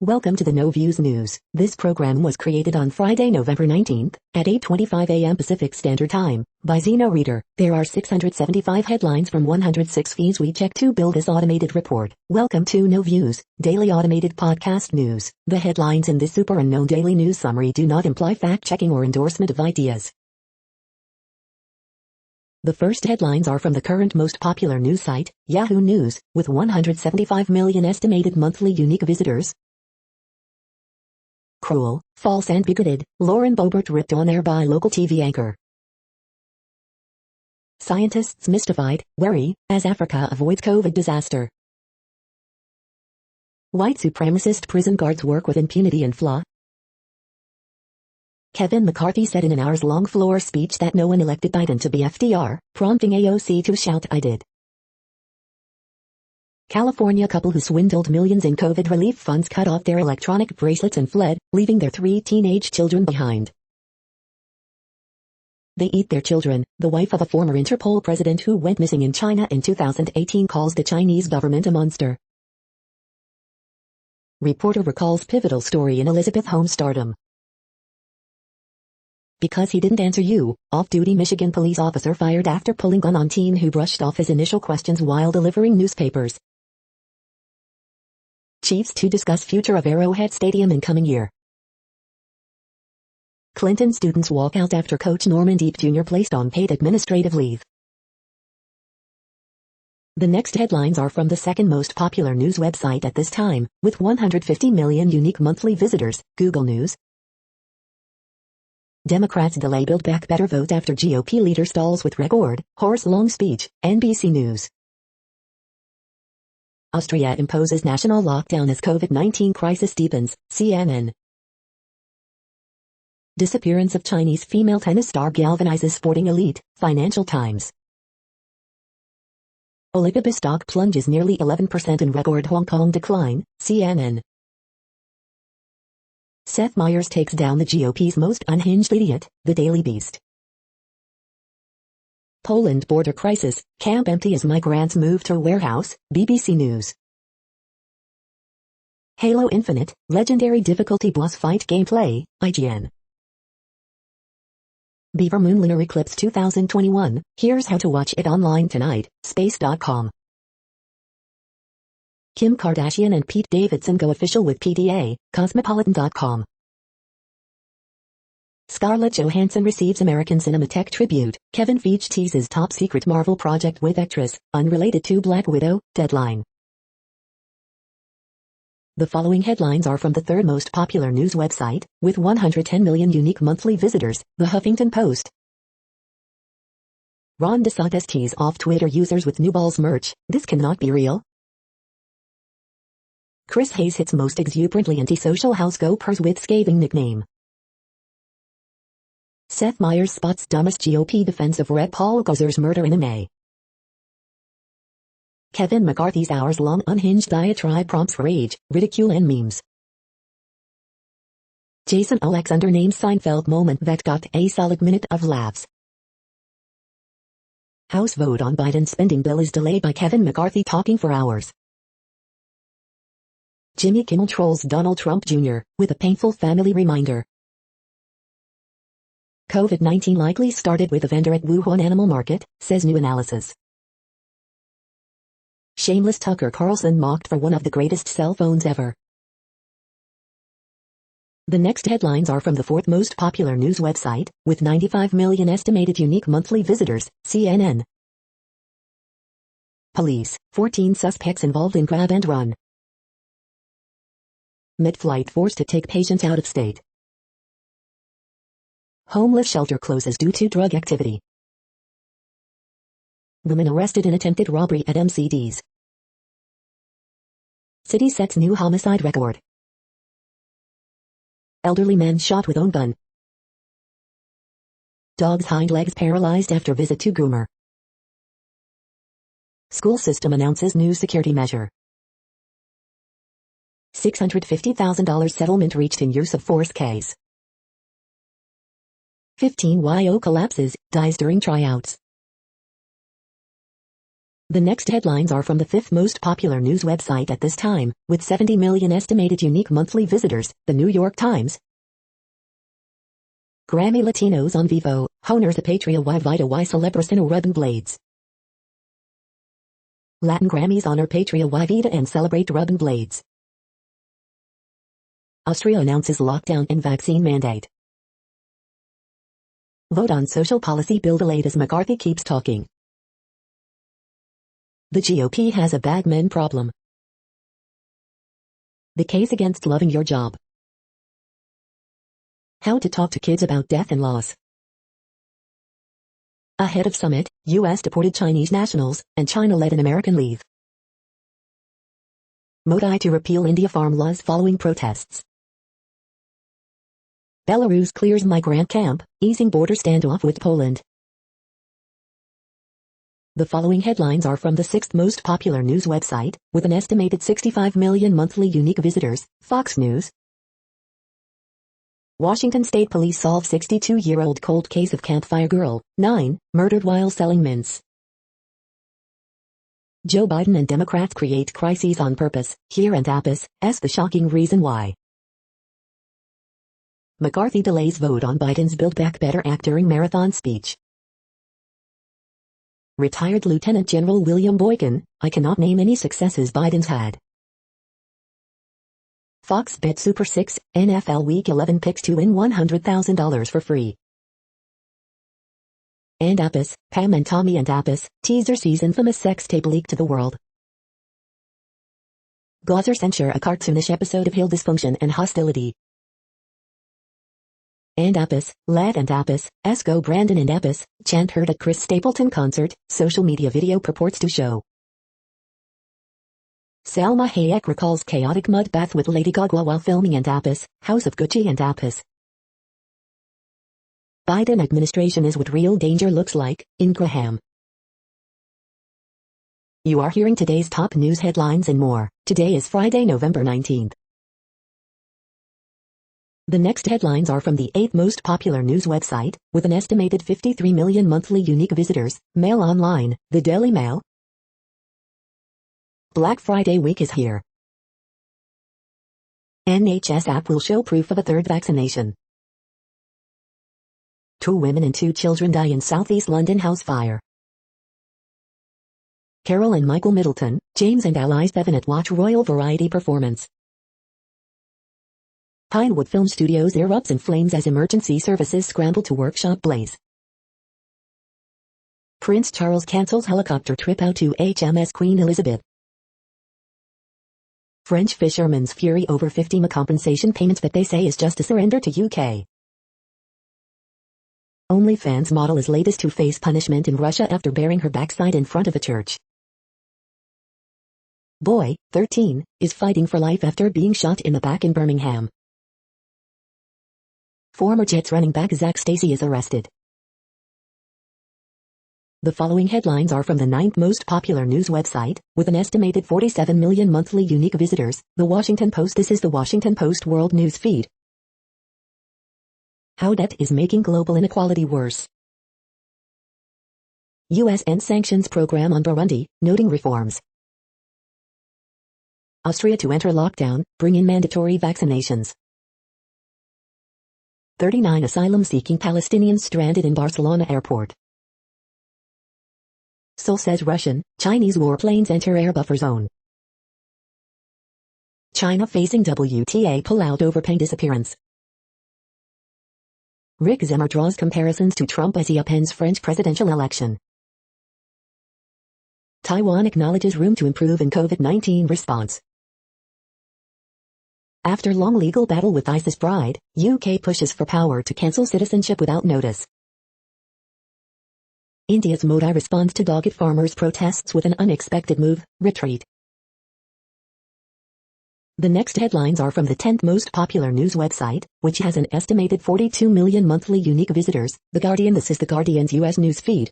Welcome to the No Views News. This program was created on Friday, November 19th, at 8:25 a.m. Pacific Standard Time, by Zeno Reader. There are 675 headlines from 106 feeds we check to build this automated report. Welcome to No Views, daily automated podcast news. The headlines in this super unknown daily news summary do not imply fact-checking or endorsement of ideas. The first headlines are from the current most popular news site, Yahoo News, with 175 million estimated monthly unique visitors. Cruel, false and bigoted, Lauren Boebert ripped on air by local TV anchor. Scientists mystified, wary, as Africa avoids COVID disaster. White supremacist prison guards work with impunity in flaw. Kevin McCarthy said in an hours-long floor speech that no one elected Biden to be FDR, prompting AOC to shout, "I did." California couple who swindled millions in COVID relief funds cut off their electronic bracelets and fled, leaving their 3 teenage children behind. They eat their children. The wife of a former Interpol president who went missing in China in 2018 calls the Chinese government a monster. Reporter recalls pivotal story in Elizabeth Holmes' stardom. Because he didn't answer you, off-duty Michigan police officer fired after pulling gun on teen who brushed off his initial questions while delivering newspapers. Chiefs to discuss future of Arrowhead Stadium in coming year. Clinton students walk out after coach Norman Deep Jr. placed on paid administrative leave. The next headlines are from the second most popular news website at this time, with 150 million unique monthly visitors, Google News. Democrats delay Build Back Better vote after GOP leader stalls with record, horse-long speech, NBC News. Austria imposes national lockdown as COVID-19 crisis deepens, CNN. Disappearance of Chinese female tennis star galvanizes sporting elite, Financial Times. Alibaba stock plunges nearly 11% in record Hong Kong decline, CNN. Seth Meyers takes down the GOP's most unhinged idiot, the Daily Beast. Poland border crisis, camp empty as migrants move to warehouse, BBC News. Halo Infinite, legendary difficulty boss fight gameplay, IGN. Beaver Moon Lunar Eclipse 2021, here's how to watch it online tonight, space.com. Kim Kardashian and Pete Davidson go official with PDA, Cosmopolitan.com. Scarlett Johansson receives American Cinematheque tribute, Kevin Feige teases top-secret Marvel project with actress, unrelated to Black Widow, Deadline. The following headlines are from the third most popular news website, with 110 million unique monthly visitors, The Huffington Post. Ron DeSantis tees off Twitter users with new balls merch, this cannot be real. Chris Hayes hits most exuberantly antisocial house goers with scathing nickname. Seth Meyers spots dumbest GOP defensive rep Paul Gosar's murder in May. Kevin McCarthy's hours-long unhinged diatribe prompts rage, ridicule and memes. Jason Alexander names Seinfeld moment that got a solid minute of laughs. House vote on Biden spending bill is delayed by Kevin McCarthy talking for hours. Jimmy Kimmel trolls Donald Trump Jr. with a painful family reminder. COVID-19 likely started with a vendor at Wuhan Animal Market, says new analysis. Shameless Tucker Carlson mocked for one of the greatest cell phones ever. The next headlines are from the fourth most popular news website, with 95 million estimated unique monthly visitors, CNN. Police, 14 suspects involved in grab and run. Mid-flight forced to take patients out of state. Homeless shelter closes due to drug activity. Women arrested in attempted robbery at MCDs. City sets new homicide record. Elderly man shot with own gun. Dog's hind legs paralyzed after visit to groomer. School system announces new security measure. $650,000 settlement reached in use of force case. 15 YO collapses, dies during tryouts. The next headlines are from the fifth most popular news website at this time, with 70 million estimated unique monthly visitors, the New York Times. Grammy Latinos on Vivo, Honors a Patria y Vida y Celebración Ruben Blades. Latin Grammys honor Patria y Vida and celebrate Ruben Blades. Austria announces lockdown and vaccine mandate. Vote on social policy bill delayed as McCarthy keeps talking. The GOP has a bad men problem. The case against loving your job. How to talk to kids about death and loss. Ahead of summit, U.S. deported Chinese nationals, and China led an American leave. Modi to repeal India farm laws following protests. Belarus clears migrant camp, easing border standoff with Poland. The following headlines are from the sixth most popular news website, with an estimated 65 million monthly unique visitors, Fox News. Washington State Police solve 62-year-old cold case of Campfire Girl, 9, murdered while selling mints. Joe Biden and Democrats create crises on purpose, here and Apis, the shocking reason why. McCarthy delays vote on Biden's Build Back Better Act during marathon speech. Retired Lieutenant General William Boykin, I cannot name any successes Biden's had. Fox bet Super 6, NFL Week 11 picks to win $100,000 for free. And Apis, Pam and Tommy and Apis, teaser sees infamous sex tape leaked to the world. Gauzer censure a cartoonish episode of Hill dysfunction and hostility. And Apis, Lad and Apis, go Brandon and Apis, chant heard at Chris Stapleton concert, social media video purports to show. Salma Hayek recalls chaotic mud bath with Lady Gaga while filming and Apis, House of Gucci and Apis. Biden administration is what real danger looks like, in Graham. You are hearing today's top news headlines and more. Today is Friday, November 19th. The next headlines are from the eighth most popular news website, with an estimated 53 million monthly unique visitors, Mail Online, the Daily Mail. Black Friday week is here. NHS app will show proof of a third vaccination. 2 women and 2 children die in southeast London house fire. Carol and Michael Middleton, James and allies Bevan at Watch Royal Variety Performance. Pinewood Film Studios erupts in flames as emergency services scramble to workshop blaze. Prince Charles cancels helicopter trip out to HMS Queen Elizabeth. French fishermen's fury over FEMA compensation payments that they say is just a surrender to UK. OnlyFans model is latest to face punishment in Russia after baring her backside in front of a church. Boy, 13, is fighting for life after being shot in the back in Birmingham. Former Jets running back Zach Stacy is arrested. The following headlines are from the ninth most popular news website, with an estimated 47 million monthly unique visitors, The Washington Post. This is the Washington Post World News Feed. How debt is making global inequality worse. U.S. ends sanctions program on Burundi, noting reforms. Austria to enter lockdown, bring in mandatory vaccinations. 39 asylum-seeking Palestinians stranded in Barcelona airport. Seoul says Russian, Chinese warplanes enter air buffer zone. China facing WTA pullout over Peng disappearance. Rick Zemmour draws comparisons to Trump as he upends French presidential election. Taiwan acknowledges room to improve in COVID-19 response. After long legal battle with ISIS bride, UK pushes for power to cancel citizenship without notice. India's Modi responds to dogged farmers' protests with an unexpected move, retreat. The next headlines are from the 10th most popular news website, which has an estimated 42 million monthly unique visitors, The Guardian. This is The Guardian's U.S. news feed.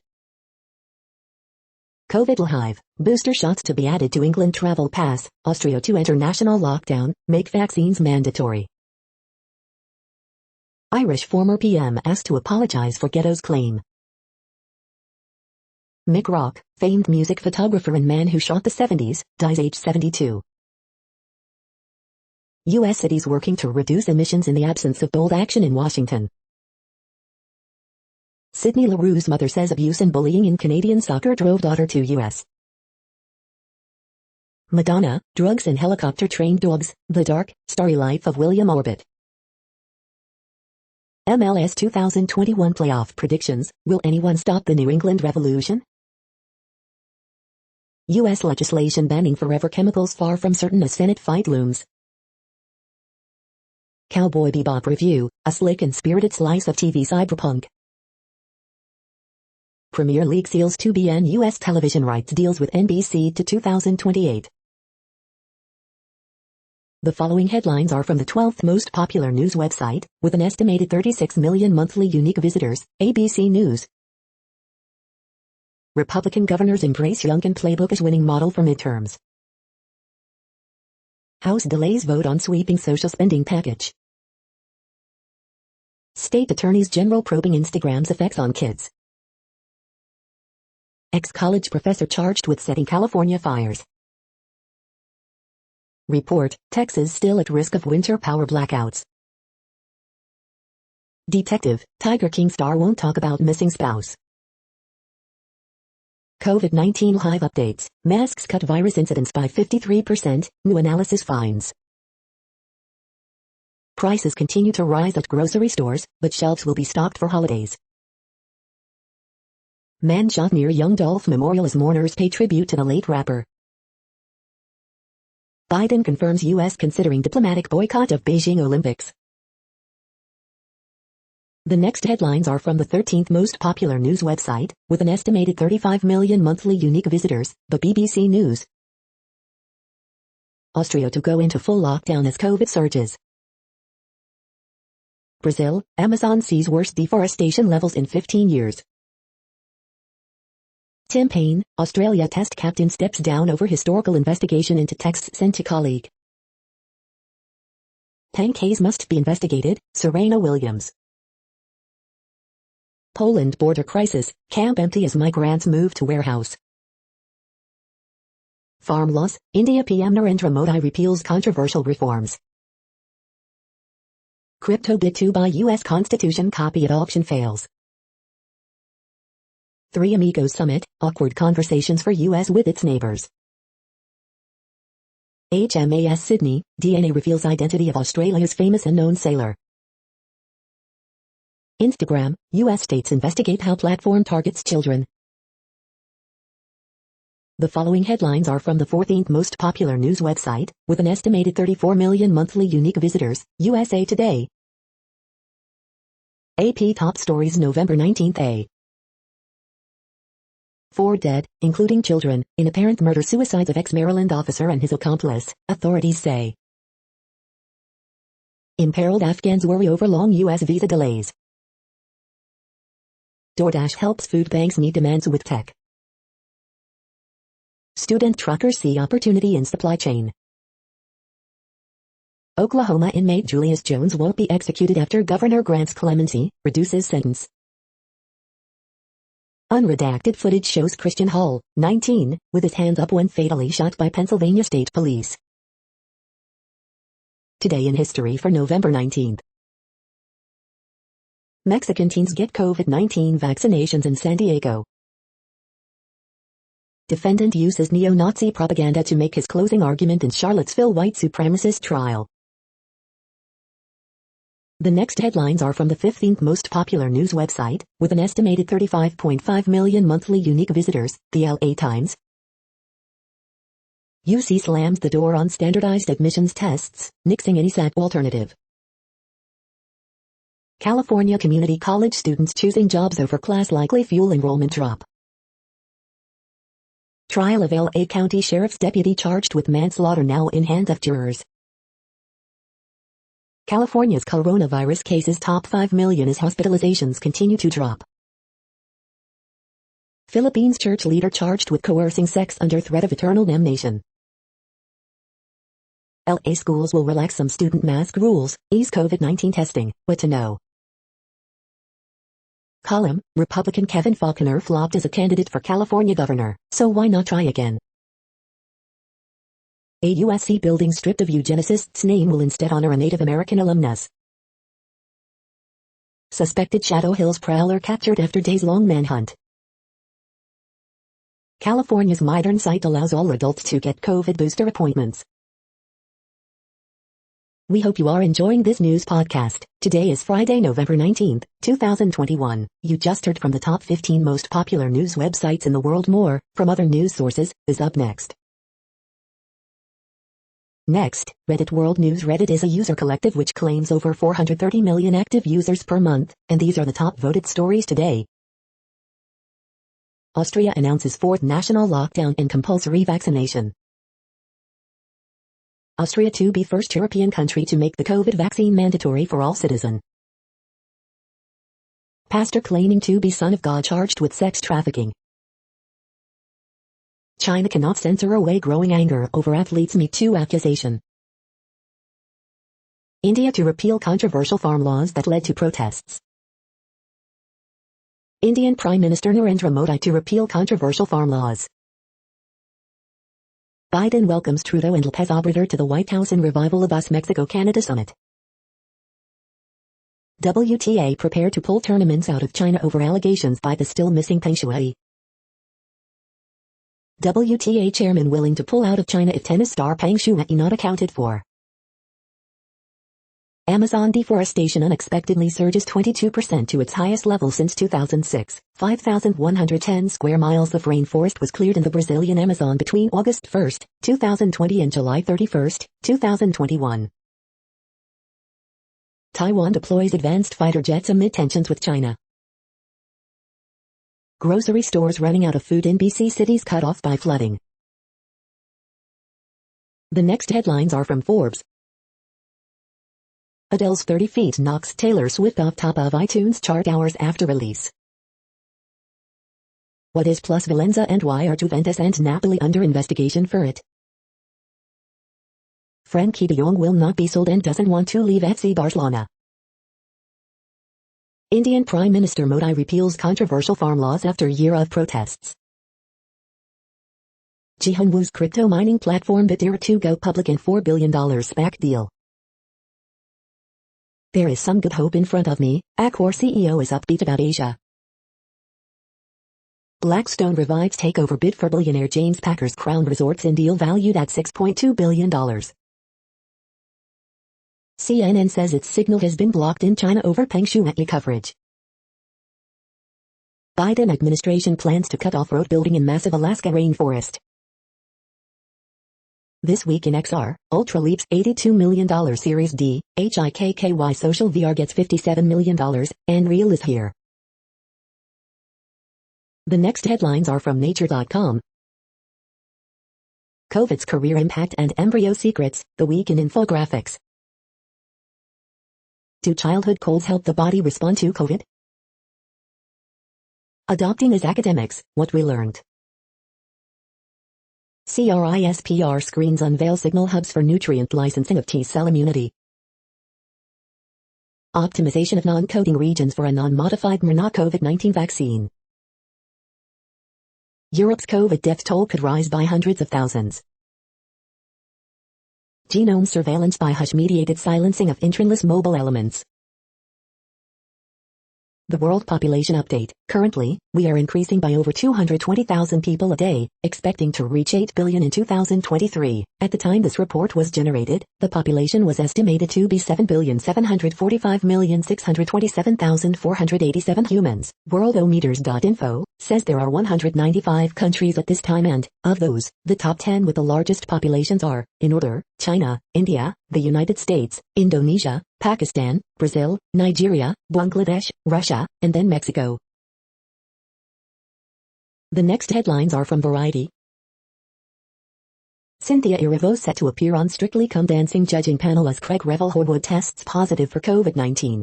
COVID hive, booster shots to be added to England travel pass, Austria to enter national lockdown, make vaccines mandatory. Irish former PM asked to apologize for ghetto's claim. Mick Rock, famed music photographer and man who shot the 70s, dies age 72. U.S. cities working to reduce emissions in the absence of bold action in Washington. Sydney Leroux's mother says abuse and bullying in Canadian soccer drove daughter to U.S. Madonna, drugs and helicopter-trained dogs, the dark, starry life of William Orbit. MLS 2021 playoff predictions, will anyone stop the New England Revolution? U.S. legislation banning forever chemicals far from certain as Senate fight looms. Cowboy Bebop review, a slick and spirited slice of TV cyberpunk. Premier League seals 2BN U.S. television rights deals with NBC to 2028. The following headlines are from the 12th most popular news website, with an estimated 36 million monthly unique visitors, ABC News. Republican governors embrace Youngkin playbook as winning model for midterms. House delays vote on sweeping social spending package. State attorneys general probing Instagram's effects on kids. Ex-college professor charged with setting California fires. Report, Texas still at risk of winter power blackouts. Detective, Tiger King star won't talk about missing spouse. COVID-19 live updates, masks cut virus incidence by 53%, new analysis finds. Prices continue to rise at grocery stores, but shelves will be stocked for holidays. Man shot near Young Dolph Memorial as mourners pay tribute to the late rapper. Biden confirms U.S. considering diplomatic boycott of Beijing Olympics. The next headlines are from the 13th most popular news website, with an estimated 35 million monthly unique visitors, the BBC News. Austria to go into full lockdown as COVID surges. Brazil, Amazon sees worst deforestation levels in 15 years. Tim Payne, Australia Test captain steps down over historical investigation into texts sent to colleague. Tank case must be investigated, Serena Williams. Poland border crisis, camp empty as migrants move to warehouse. Farm loss, India PM Narendra Modi repeals controversial reforms. Crypto bid to buy U.S. Constitution copy at auction fails. Three Amigos Summit, awkward conversations for U.S. with its neighbors. HMAS Sydney, DNA reveals identity of Australia's famous unknown sailor. Instagram, U.S. states investigate how platform targets children. The following headlines are from the 14th most popular news website, with an estimated 34 million monthly unique visitors, USA Today. AP Top Stories November 19th. 4 dead, including children, in apparent murder-suicides of ex-Maryland officer and his accomplice, authorities say. Imperiled Afghans worry over long U.S. visa delays. DoorDash helps food banks meet demands with tech. Student truckers see opportunity in supply chain. Oklahoma inmate Julius Jones won't be executed after governor grants clemency, reduces sentence. Unredacted footage shows Christian Hall, 19, with his hands up when fatally shot by Pennsylvania State Police. Today in history for November 19th. Mexican teens get COVID-19 vaccinations in San Diego. Defendant uses neo-Nazi propaganda to make his closing argument in Charlottesville white supremacist trial. The next headlines are from the 15th most popular news website, with an estimated 35.5 million monthly unique visitors, the LA Times. UC slams the door on standardized admissions tests, nixing any SAT alternative. California community college students choosing jobs over class likely fuel enrollment drop. Trial of LA County Sheriff's deputy charged with manslaughter now in hands of jurors. California's coronavirus cases top 5 million as hospitalizations continue to drop. Philippines church leader charged with coercing sex under threat of eternal damnation. LA schools will relax some student mask rules, ease COVID-19 testing, what to know. Column: Republican Kevin Faulconer flopped as a candidate for California governor, so why not try again? A USC building stripped of eugenicist's name will instead honor a Native American alumnus. Suspected Shadow Hills prowler captured after days-long manhunt. California's modern site allows all adults to get COVID booster appointments. We hope you are enjoying this news podcast. Today is Friday, November 19th, 2021. You just heard from the top 15 most popular news websites in the world. More from other news sources is up next. Next, Reddit World News. Reddit is a user collective which claims over 430 million active users per month, and these are the top voted stories today. Austria announces fourth national lockdown and compulsory vaccination. Austria to be first European country to make the COVID vaccine mandatory for all citizens. Pastor claiming to be son of God charged with sex trafficking. China cannot censor away growing anger over athletes' Me Too accusation. India to repeal controversial farm laws that led to protests. Indian Prime Minister Narendra Modi to repeal controversial farm laws. Biden welcomes Trudeau and López Obrador to the White House in revival of US-Mexico-Canada summit. WTA prepared to pull tournaments out of China over allegations by the still missing Peng Shuai. WTA chairman willing to pull out of China if tennis star Peng Shuai not accounted for. Amazon deforestation unexpectedly surges 22% to its highest level since 2006. 5,110 square miles of rainforest was cleared in the Brazilian Amazon between August 1, 2020 and July 31, 2021. Taiwan deploys advanced fighter jets amid tensions with China. Grocery stores running out of food in BC cities cut off by flooding. The next headlines are from Forbes. Adele's 30 Feet knocks Taylor Swift off top of iTunes chart hours after release. What is Plus Valenza and why are Juventus and Napoli under investigation for it? Frankie de Jong will not be sold and doesn't want to leave FC Barcelona. Indian Prime Minister Modi repeals controversial farm laws after year of protests. Jihoon Woo's crypto mining platform Bitera to go public in $4 billion SPAC deal. There is some good hope in front of me. Accor CEO is upbeat about Asia. Blackstone revives takeover bid for billionaire James Packer's Crown Resorts in deal valued at $6.2 billion. CNN says its signal has been blocked in China over Peng Shuai coverage. Biden administration plans to cut off road building in massive Alaska rainforest. This week in XR, Ultra leaps $82 million Series D, HIKKY Social VR gets $57 million, and Real is here. The next headlines are from Nature.com. COVID's career impact and embryo secrets, the week in infographics. Do childhood colds help the body respond to COVID? Adopting as academics, what we learned. CRISPR screens unveil signal hubs for nutrient licensing of T-cell immunity. Optimization of non-coding regions for a non-modified mRNA COVID-19 vaccine. Europe's COVID death toll could rise by hundreds of thousands. Genome surveillance by Hush-mediated silencing of intronless mobile elements. The World Population Update. Currently, we are increasing by over 220,000 people a day, expecting to reach 8 billion in 2023. At the time this report was generated, the population was estimated to be 7,745,627,487 humans. Worldometers.info says there are 195 countries at this time and, of those, the top 10 with the largest populations are, in order, China, India, the United States, Indonesia, Pakistan, Brazil, Nigeria, Bangladesh, Russia, and then Mexico. The next headlines are from Variety. Cynthia Erivo set to appear on Strictly Come Dancing judging panel as Craig Revel Horwood tests positive for COVID-19.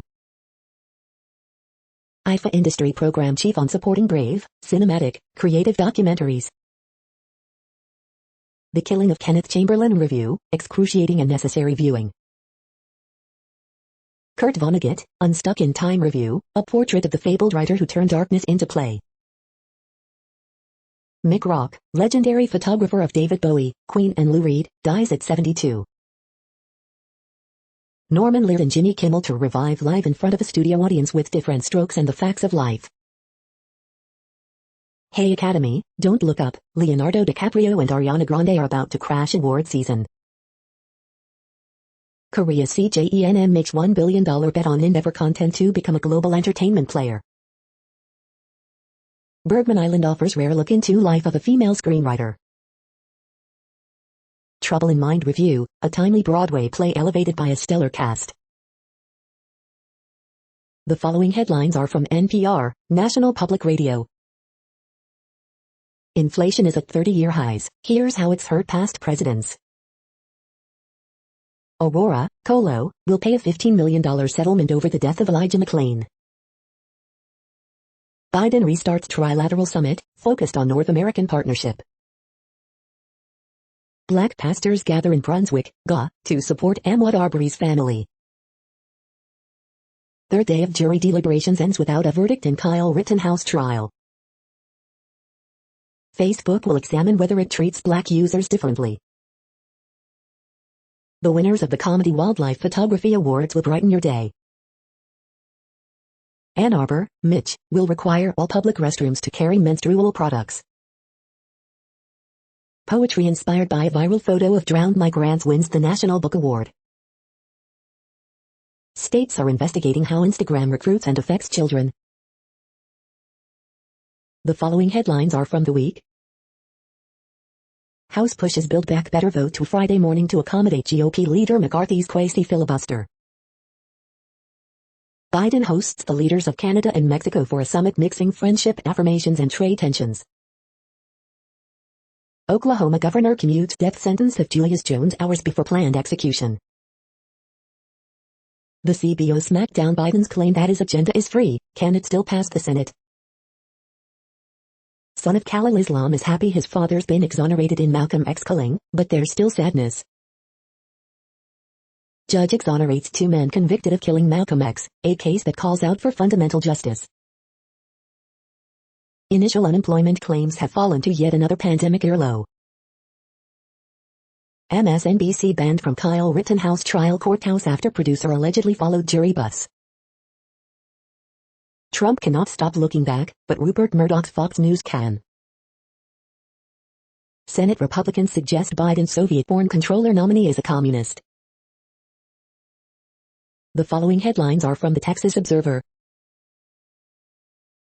IFA Industry Program Chief on supporting brave, cinematic, creative documentaries. The Killing of Kenneth Chamberlain review, excruciating and necessary viewing. Kurt Vonnegut, Unstuck in Time Review, a portrait of the fabled writer who turned darkness into play. Mick Rock, legendary photographer of David Bowie, Queen and Lou Reed, dies at 72. Norman Lear and Jimmy Kimmel to revive live in front of a studio audience with different strokes and the facts of life. Hey Academy, don't look up, Leonardo DiCaprio and Ariana Grande are about to crash award season. Korea's CJENM makes $1 billion bet on Endeavor Content to become a global entertainment player. Bergman Island offers rare look into life of a female screenwriter. Trouble in Mind Review, a timely Broadway play elevated by a stellar cast. The following headlines are from NPR, National Public Radio. Inflation is at 30-year highs. Here's how it's hurt past presidents. Aurora, Colo, will pay a $15 million settlement over the death of Elijah McClain. Biden restarts trilateral summit, focused on North American partnership. Black pastors gather in Brunswick, GA, to support Ahmaud Arbery's family. Third day of jury deliberations ends without a verdict in Kyle Rittenhouse trial. Facebook will examine whether it treats black users differently. The winners of the Comedy Wildlife Photography Awards will brighten your day. Ann Arbor, Mitch, will require all public restrooms to carry menstrual products. Poetry inspired by a viral photo of drowned migrants wins the National Book Award. States are investigating how Instagram recruits and affects children. The following headlines are from the week. House pushes Build Back Better vote to Friday morning to accommodate GOP leader McCarthy's quasi-filibuster. Biden hosts the leaders of Canada and Mexico for a summit mixing friendship affirmations and trade tensions. Oklahoma governor commutes death sentence of Julius Jones hours before planned execution. The CBO smacked down Biden's claim that his agenda is free. Can it still pass the Senate? Son of Khalil Islam is happy his father's been exonerated in Malcolm X killing, but there's still sadness. Judge exonerates 2 men convicted of killing Malcolm X, a case that calls out for fundamental justice. Initial unemployment claims have fallen to yet another pandemic-era low. MSNBC banned from Kyle Rittenhouse trial courthouse after producer allegedly followed jury bus. Trump cannot stop looking back, but Rupert Murdoch's Fox News can. Senate Republicans suggest Biden's Soviet porn controller nominee is a communist. The following headlines are from the Texas Observer.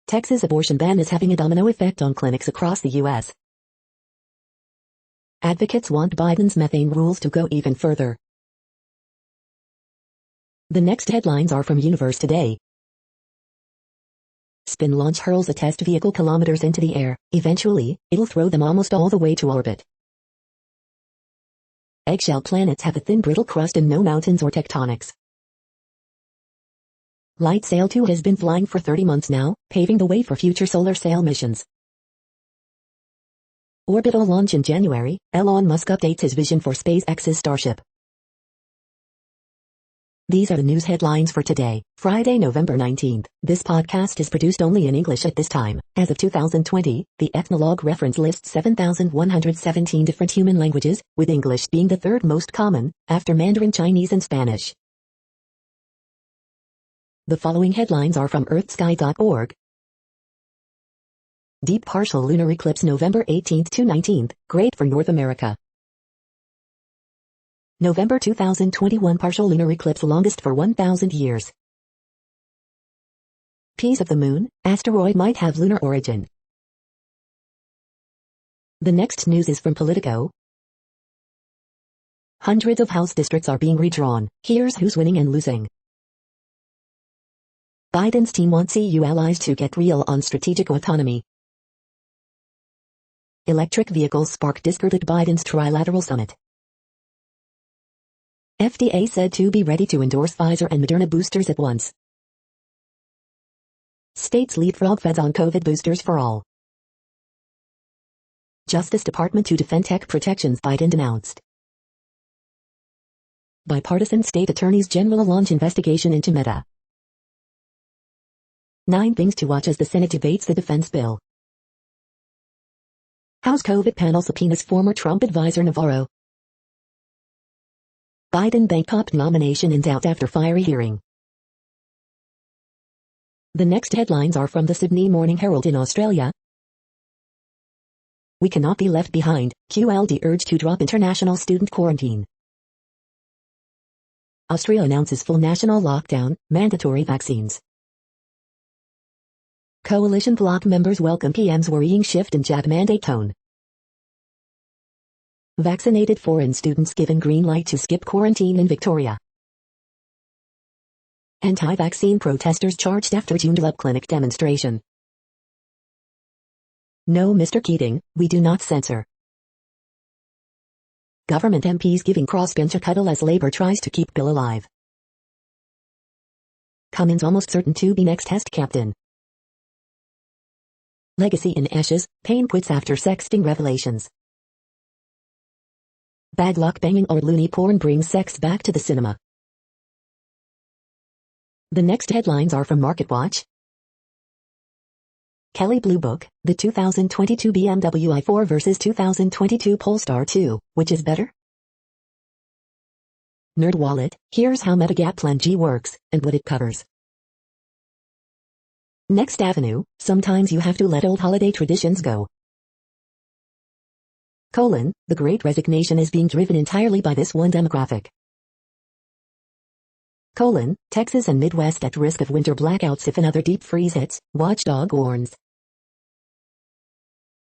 Texas abortion ban is having a domino effect on clinics across the U.S. Advocates want Biden's methane rules to go even further. The next headlines are from Universe Today. Spin launch hurls a test vehicle kilometers into the air. Eventually, it'll throw them almost all the way to orbit. Eggshell planets have a thin brittle crust and no mountains or tectonics. Light Sail 2 has been flying for 30 months now, paving the way for future solar sail missions. Orbital launch in January, Elon Musk updates his vision for SpaceX's Starship. These are the news headlines for today, Friday, November 19th. This podcast is produced only in English at this time. As of 2020, the Ethnologue reference lists 7,117 different human languages, with English being the third most common, after Mandarin Chinese and Spanish. The following headlines are from earthsky.org. Deep partial lunar eclipse November 18th to 19th, great for North America. November 2021 partial lunar eclipse longest for 1,000 years. Piece of the moon, asteroid might have lunar origin. The next news is from Politico. Hundreds of House districts are being redrawn. Here's who's winning and losing. Biden's team wants EU allies to get real on strategic autonomy. Electric vehicles spark discord at Biden's trilateral summit. FDA said to be ready to endorse Pfizer and Moderna boosters at once. States leapfrog feds on COVID boosters for all. Justice Department to defend tech protections Biden denounced. Bipartisan state attorneys general launch investigation into Meta. 9 things to watch as the Senate debates the defense bill. House COVID panel subpoenas former Trump advisor Navarro. Biden bank top nomination in doubt after fiery hearing. The next headlines are from the Sydney Morning Herald in Australia. We cannot be left behind, QLD urged to drop international student quarantine. Austria announces full national lockdown, mandatory vaccines. Coalition bloc members welcome PM's worrying shift in jab mandate tone. Vaccinated foreign students given green light to skip quarantine in Victoria. Anti-vaccine protesters charged after Joondalup clinic demonstration. No, Mr. Keating, we do not censor. Government MPs giving crossbench a cuddle as Labour tries to keep Bill alive. Cummins almost certain to be next test captain. Legacy in ashes, Payne quits after sexting revelations. Bad luck banging or loony porn brings sex back to the cinema. The next headlines are from MarketWatch. Kelley Blue Book, the 2022 BMW i4 versus 2022 Polestar 2, which is better? NerdWallet, here's how Metagap Plan G works, and what it covers. Next Avenue, sometimes you have to let old holiday traditions go. The Great Resignation is being driven entirely by this one demographic. Texas and Midwest at risk of winter blackouts if another deep freeze hits, Watchdog warns.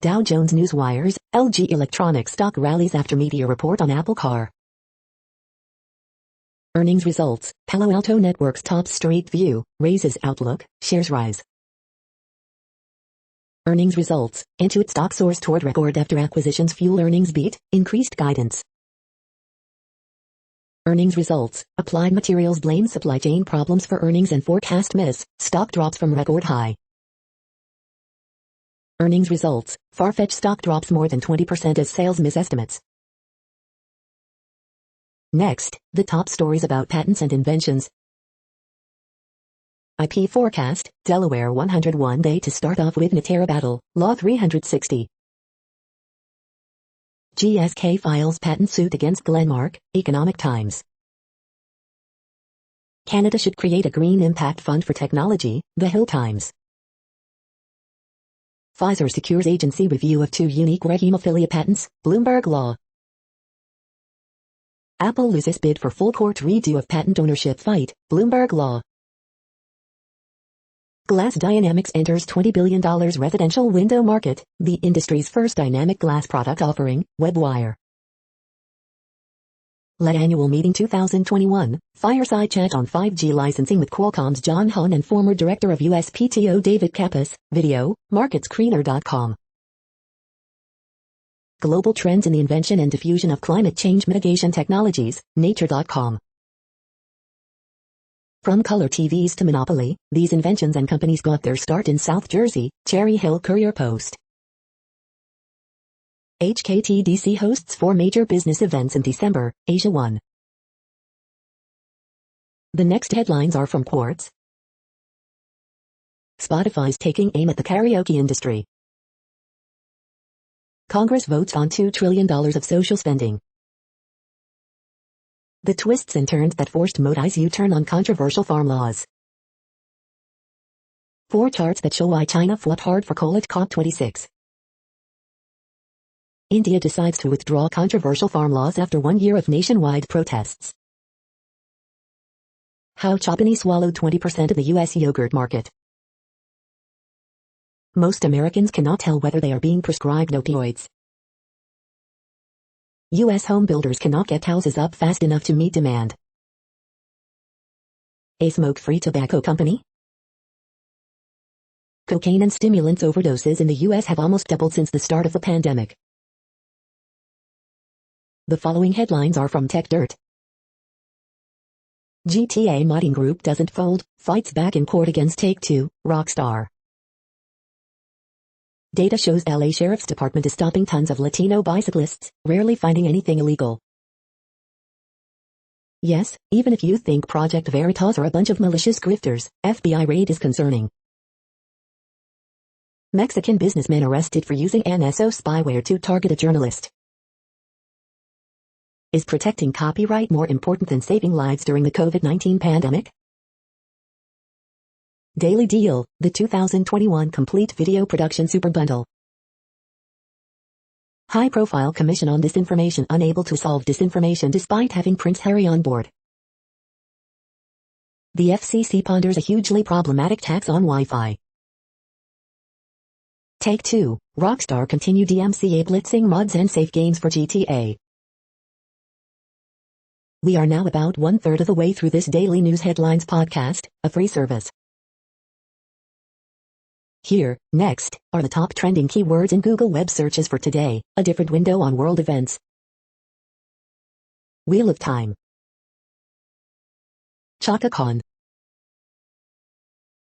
Dow Jones Newswires, LG Electronics stock rallies after media report on Apple Car. Earnings results, Palo Alto Networks tops Street View, raises outlook, shares rise. Earnings results, Intuit stock soars toward record after acquisitions fuel earnings beat, increased guidance. Earnings results, Applied Materials blames supply chain problems for earnings and forecast miss, stock drops from record high. Earnings results, Farfetch stock drops more than 20% as sales miss estimates. Next, the top stories about patents and inventions. IP forecast, Delaware 101 day to start off with Natera battle, Law 360. GSK files patent suit against Glenmark, Economic Times. Canada should create a green impact fund for technology, The Hill Times. Pfizer secures agency review of 2 unique rare hemophilia patents, Bloomberg Law. Apple loses bid for full court redo of patent ownership fight, Bloomberg Law. Glass Dynamics enters $20 billion residential window market, the industry's first dynamic glass product offering, WebWire. LED Annual Meeting 2021, Fireside Chat on 5G licensing with Qualcomm's John Hahn and former Director of USPTO David Kappas, video, MarketScreener.com. Global Trends in the Invention and Diffusion of Climate Change Mitigation Technologies, Nature.com. From color TVs to Monopoly, these inventions and companies got their start in South Jersey, Cherry Hill Courier Post. HKTDC hosts 4 major business events in December, Asia 1. The next headlines are from Quartz. Spotify's taking aim at the karaoke industry. Congress votes on $2 trillion of social spending. The twists and turns that forced Modi's U-turn on controversial farm laws. 4 charts that show why China fought hard for coal at COP26. India decides to withdraw controversial farm laws after 1 year of nationwide protests. How Chobani swallowed 20% of the U.S. yogurt market. Most Americans cannot tell whether they are being prescribed opioids. U.S. home builders cannot get houses up fast enough to meet demand. A smoke-free tobacco company? Cocaine and stimulants overdoses in the U.S. have almost doubled since the start of the pandemic. The following headlines are from TechDirt. GTA modding group doesn't fold, fights back in court against Take-Two, Rockstar. Data shows LA Sheriff's Department is stopping tons of Latino bicyclists, rarely finding anything illegal. Yes, even if you think Project Veritas are a bunch of malicious grifters, FBI raid is concerning. Mexican businessman arrested for using NSO spyware to target a journalist. Is protecting copyright more important than saving lives during the COVID-19 pandemic? Daily Deal, the 2021 Complete Video Production Super Bundle. High-profile Commission on Disinformation unable to solve disinformation despite having Prince Harry on board. The FCC ponders a hugely problematic tax on Wi-Fi. Take 2, Rockstar continue DMCA blitzing mods and safe games for GTA. We are now about 1/3 of the way through this daily news headlines podcast, a free service. Here, next, are the top trending keywords in Google web searches for today, a different window on world events. Wheel of Time. Chaka Khan.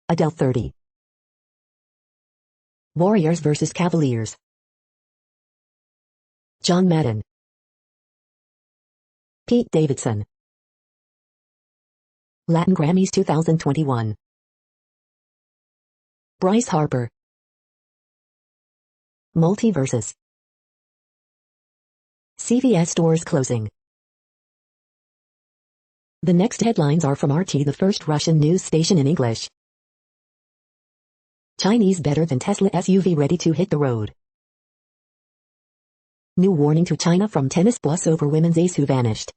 Adele 30. Warriors vs. Cavaliers. John Madden. Pete Davidson. Latin Grammys 2021. Bryce Harper. Multiverses. CVS stores closing. The next headlines are from RT, the first Russian news station in English. Chinese better than Tesla SUV ready to hit the road. New warning to China from tennis bus over women's ace who vanished.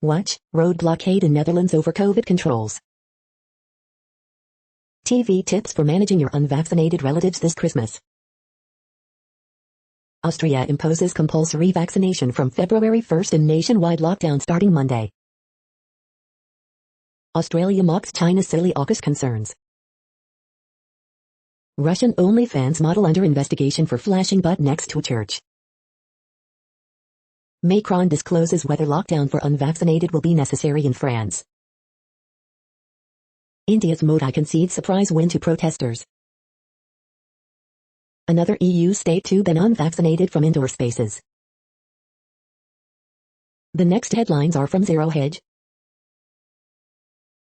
Watch, road blockade in Netherlands over COVID controls. TV tips for managing your unvaccinated relatives this Christmas. Austria imposes compulsory vaccination from February 1st and nationwide lockdown starting Monday. Australia mocks China's silly AUKUS concerns. Russian OnlyFans model under investigation for flashing butt next to a church. Macron discloses whether lockdown for unvaccinated will be necessary in France. India's Modi concedes surprise win to protesters. Another EU state to ban unvaccinated from indoor spaces. The next headlines are from Zero Hedge.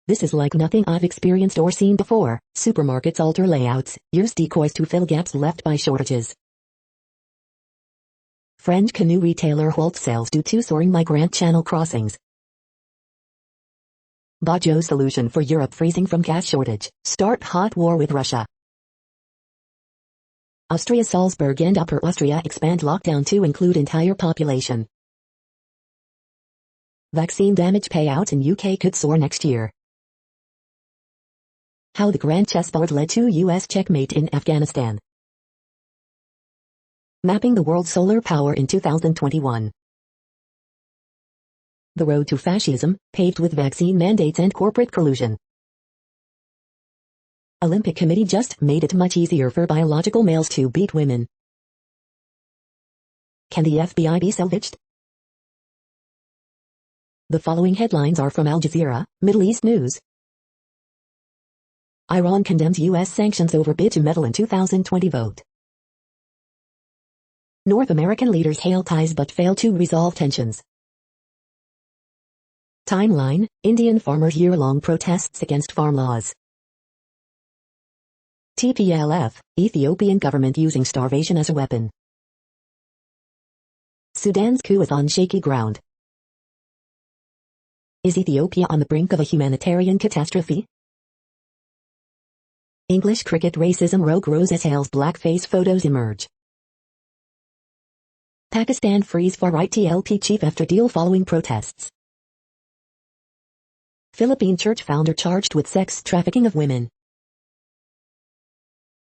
This is like nothing I've experienced or seen before. Supermarkets alter layouts, use decoys to fill gaps left by shortages. French canoe retailer halts sales due to soaring migrant channel crossings. Bajo solution for Europe freezing from gas shortage, start hot war with Russia. Austria Salzburg and Upper Austria expand lockdown to include entire population. Vaccine damage payout in UK could soar next year. How the Grand Chessboard led to US checkmate in Afghanistan. Mapping the world's solar power in 2021. The road to fascism, paved with vaccine mandates and corporate collusion. Olympic Committee just made it much easier for biological males to beat women. Can the FBI be salvaged? The following headlines are from Al Jazeera, Middle East News. Iran condemns U.S. sanctions over bid to meddle in 2020 vote. North American leaders hail ties but fail to resolve tensions. Timeline, Indian farmers' year-long protests against farm laws. TPLF, Ethiopian government using starvation as a weapon. Sudan's coup is on shaky ground. Is Ethiopia on the brink of a humanitarian catastrophe? English cricket racism rogue Rose Hale's blackface photos emerge. Pakistan frees far-right TLP chief after deal following protests. Philippine church founder charged with sex trafficking of women.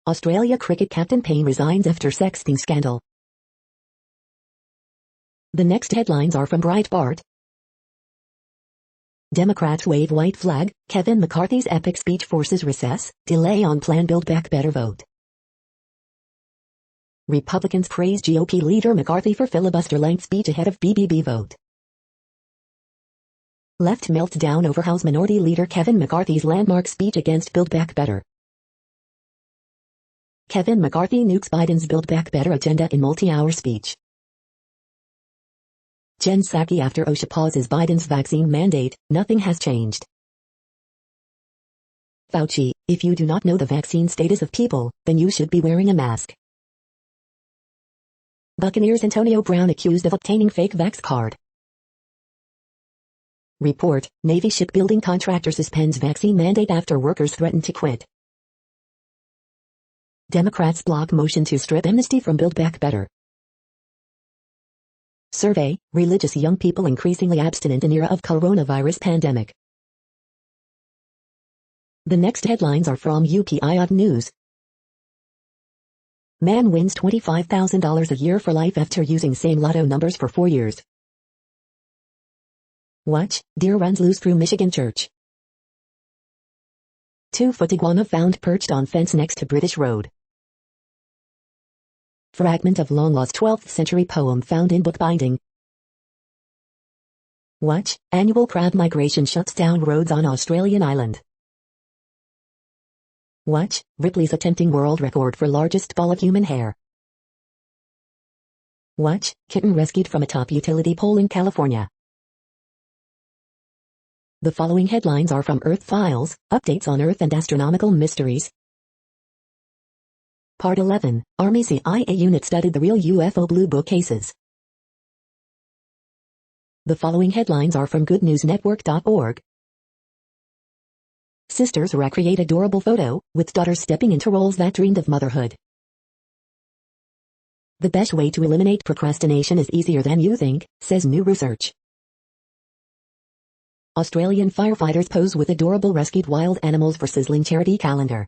Australia cricket captain Payne resigns after sexting scandal. The next headlines are from Breitbart. Democrats wave white flag, Kevin McCarthy's epic speech forces recess, delay on plan Build Back Better vote. Republicans praise GOP leader McCarthy for filibuster-length speech ahead of BBB vote. Left meltdown over House Minority Leader Kevin McCarthy's landmark speech against Build Back Better. Kevin McCarthy nukes Biden's Build Back Better agenda in multi-hour speech. Jen Psaki after OSHA pauses Biden's vaccine mandate, nothing has changed. Fauci, if you do not know the vaccine status of people, then you should be wearing a mask. Buccaneers Antonio Brown accused of obtaining fake vax card. Report, Navy shipbuilding contractor suspends vaccine mandate after workers threaten to quit. Democrats block motion to strip amnesty from Build Back Better. Survey, religious young people increasingly abstinent in era of coronavirus pandemic. The next headlines are from UPI News. Man wins $25,000 a year for life after using same lotto numbers for 4 years. Watch, deer runs loose through Michigan church. 2-foot iguana found perched on fence next to British Road. Fragment of long-lost 12th century poem found in book binding. Watch, annual crab migration shuts down roads on Australian island. Watch, Ripley's attempting world record for largest ball of human hair. Watch, kitten rescued from a top utility pole in California. The following headlines are from Earth Files, updates on Earth and astronomical mysteries. Part 11, Army CIA unit studied the real UFO Blue Book cases. The following headlines are from goodnewsnetwork.org. Sisters recreate adorable photo, with daughters stepping into roles that dreamed of motherhood. The best way to eliminate procrastination is easier than you think, says new research. Australian firefighters pose with adorable rescued wild animals for sizzling charity calendar.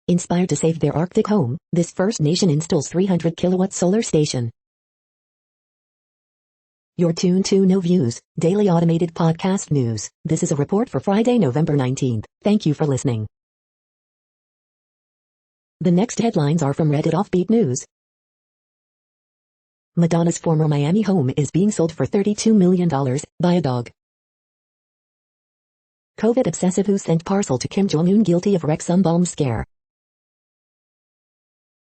Inspired to save their Arctic home, this First Nation installs 300 kilowatt solar station. You're tuned to No Views, daily automated podcast news. This is a report for Friday, November 19th. Thank you for listening. The next headlines are from Reddit Offbeat News. Madonna's former Miami home is being sold for $32 million by a dog. COVID obsessive who sent parcel to Kim Jong-un guilty of Wrexham bomb scare.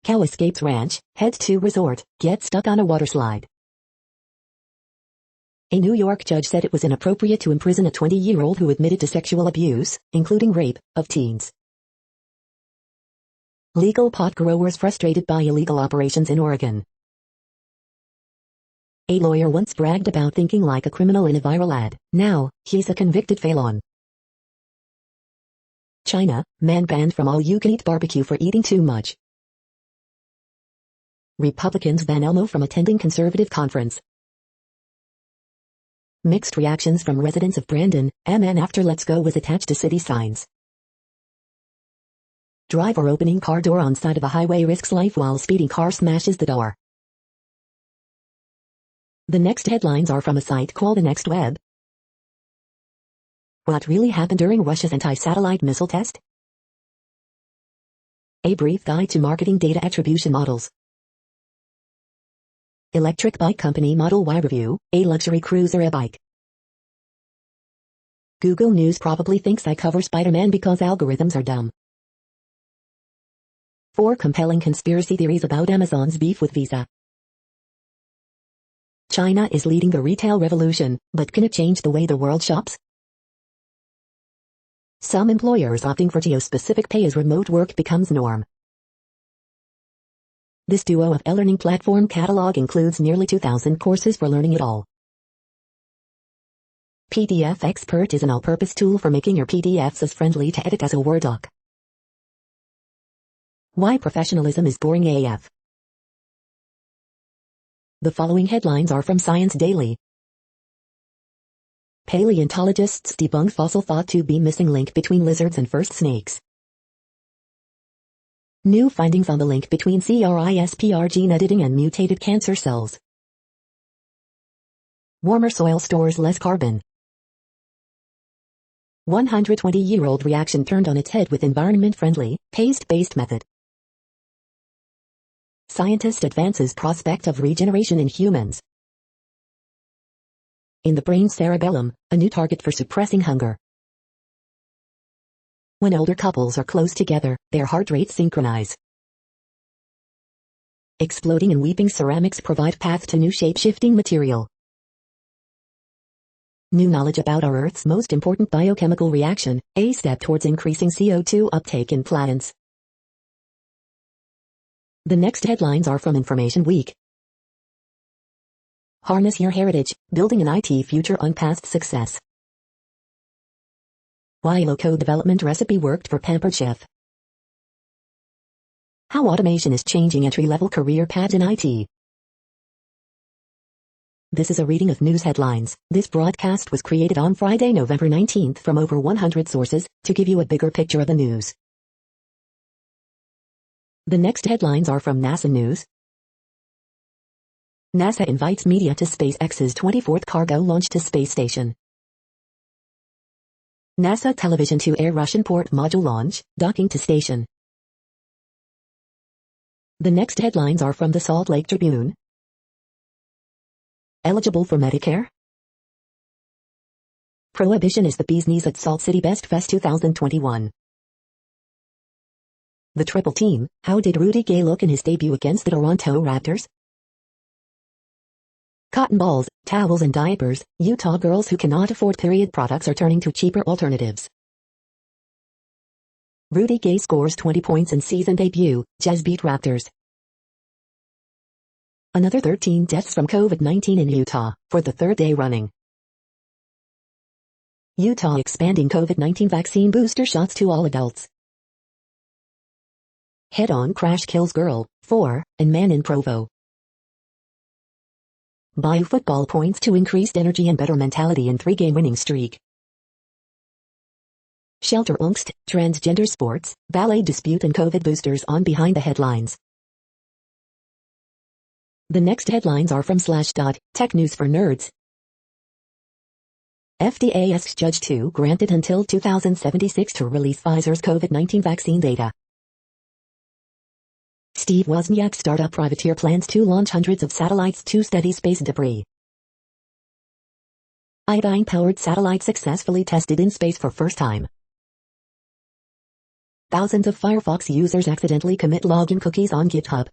Cow escapes ranch, heads to resort, gets stuck on a waterslide. A New York judge said it was inappropriate to imprison a 20-year-old who admitted to sexual abuse, including rape, of teens. Legal pot growers frustrated by illegal operations in Oregon. A lawyer once bragged about thinking like a criminal in a viral ad. Now, he's a convicted felon. China, man banned from all-you-can-eat barbecue for eating too much. Republicans ban Elmo from attending conservative conference. Mixed reactions from residents of Brandon, MN after Let's Go was attached to city signs. Driver opening car door on side of a highway risks life while speeding car smashes the door. The next headlines are from a site called The Next Web. What really happened during Russia's anti-satellite missile test? A brief guide to marketing data attribution models. Electric bike company Model Y review, a luxury cruiser e-bike. Google News probably thinks I cover Spider-Man because algorithms are dumb. 4 compelling conspiracy theories about Amazon's beef with Visa. China is leading the retail revolution, but can it change the way the world shops? Some employers opting for geo-specific pay as remote work becomes norm. This duo of e-learning platform catalog includes nearly 2,000 courses for learning it all. PDF Expert is an all-purpose tool for making your PDFs as friendly to edit as a Word doc. Why professionalism is boring AF. The following headlines are from Science Daily. Paleontologists debunk fossil thought to be missing link between lizards and first snakes. New findings on the link between CRISPR gene editing and mutated cancer cells. Warmer soil stores less carbon. 120-year-old reaction turned on its head with environment-friendly, paste-based method. Scientist advances prospect of regeneration in humans. In the brain cerebellum, a new target for suppressing hunger. When older couples are close together, their heart rates synchronize. Exploding and weeping ceramics provide path to new shape-shifting material. New knowledge about our Earth's most important biochemical reaction, a step towards increasing CO2 uptake in plants. The next headlines are from Information Week. Harness your heritage, building an IT future on past success. Why low-code development recipe worked for pampered chef. How automation is changing entry-level career paths in IT. This is a reading of news headlines. This broadcast was created on Friday, November 19th from over 100 sources, to give you a bigger picture of the news. The next headlines are from NASA News. NASA invites media to SpaceX's 24th cargo launch to space station. NASA television to air Russian port module launch, docking to station. The next headlines are from the Salt Lake Tribune. Eligible for Medicare? Prohibition is the bee's knees at Salt City Best Fest 2021. The Triple Team, how did Rudy Gay look in his debut against the Toronto Raptors? Cotton balls, towels and diapers, Utah girls who cannot afford period products are turning to cheaper alternatives. Rudy Gay scores 20 points in season debut, Jazz beat Raptors. Another 13 deaths from COVID-19 in Utah, for the third day running. Utah expanding COVID-19 vaccine booster shots to all adults. Head-on crash kills girl, 4, and man in Provo. Bayou football points to increased energy and better mentality in 3-game winning streak. Shelter angst, transgender sports, ballet dispute and COVID boosters on behind the headlines. The next headlines are from Slashdot, tech news for nerds. FDA asks Judge to grant it until 2076 to release Pfizer's COVID-19 vaccine data. Steve Wozniak's startup Privateer plans to launch hundreds of satellites to study space debris. Iodine-powered satellite successfully tested in space for first time. Thousands of Firefox users accidentally commit login cookies on GitHub.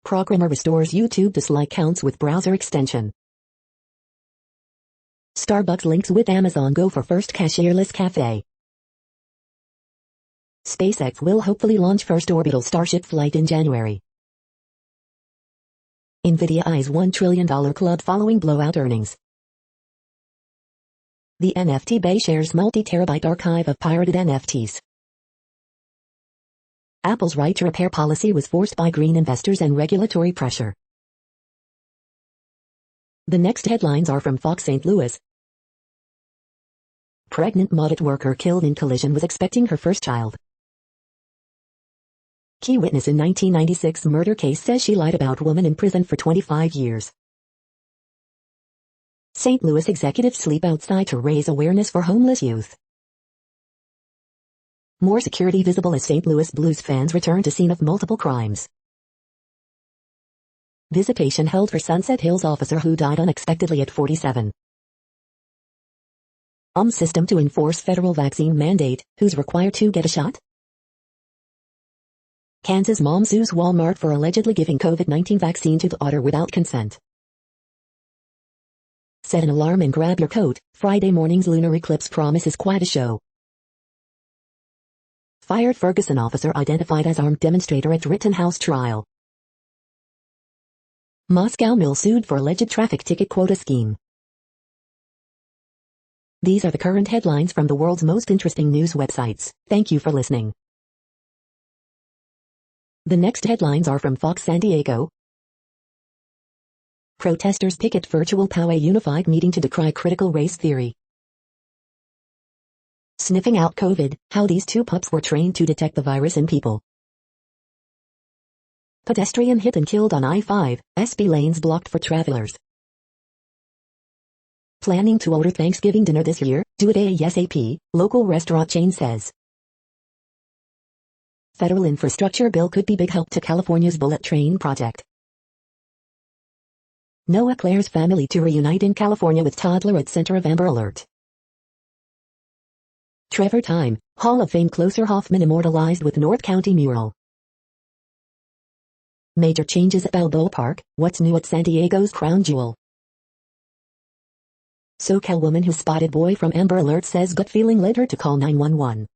Programmer restores YouTube dislike counts with browser extension. Starbucks links with Amazon Go for first cashierless cafe. SpaceX will hopefully launch first orbital Starship flight in January. Nvidia eyes $1 trillion club following blowout earnings. The NFT Bay shares multi-terabyte archive of pirated NFTs. Apple's right to repair policy was forced by green investors and regulatory pressure. The next headlines are from Fox St. Louis. Pregnant Modded worker killed in collision was expecting her first child. Key witness in 1996 murder case says she lied about woman in prison for 25 years. St. Louis executives sleep outside to raise awareness for homeless youth. More security visible as St. Louis Blues fans return to scene of multiple crimes. Visitation held for Sunset Hills officer who died unexpectedly at 47. System to enforce federal vaccine mandate, who's required to get a shot? Kansas mom sues Walmart for allegedly giving COVID-19 vaccine to daughter without consent. Set an alarm and grab your coat, Friday morning's lunar eclipse promises quite a show. Fired Ferguson officer identified as armed demonstrator at Rittenhouse trial. Moscow mill sued for alleged traffic ticket quota scheme. These are the current headlines from the world's most interesting news websites. Thank you for listening. The next headlines are from Fox San Diego. Protesters picket virtual Poway unified meeting to decry critical race theory. Sniffing out COVID, how these two pups were trained to detect the virus in people. Pedestrian hit and killed on I-5, SB lanes blocked for travelers. Planning to order Thanksgiving dinner this year? Do it ASAP, local restaurant chain says. Federal infrastructure bill could be big help to California's bullet train project. Noah Claire's family to reunite in California with toddler at center of Amber Alert. Trevor Time, Hall of Fame closer Hoffman immortalized with North County mural. Major changes at Balboa Park, what's new at San Diego's crown jewel? SoCal woman who spotted boy from Amber Alert says gut feeling led her to call 911.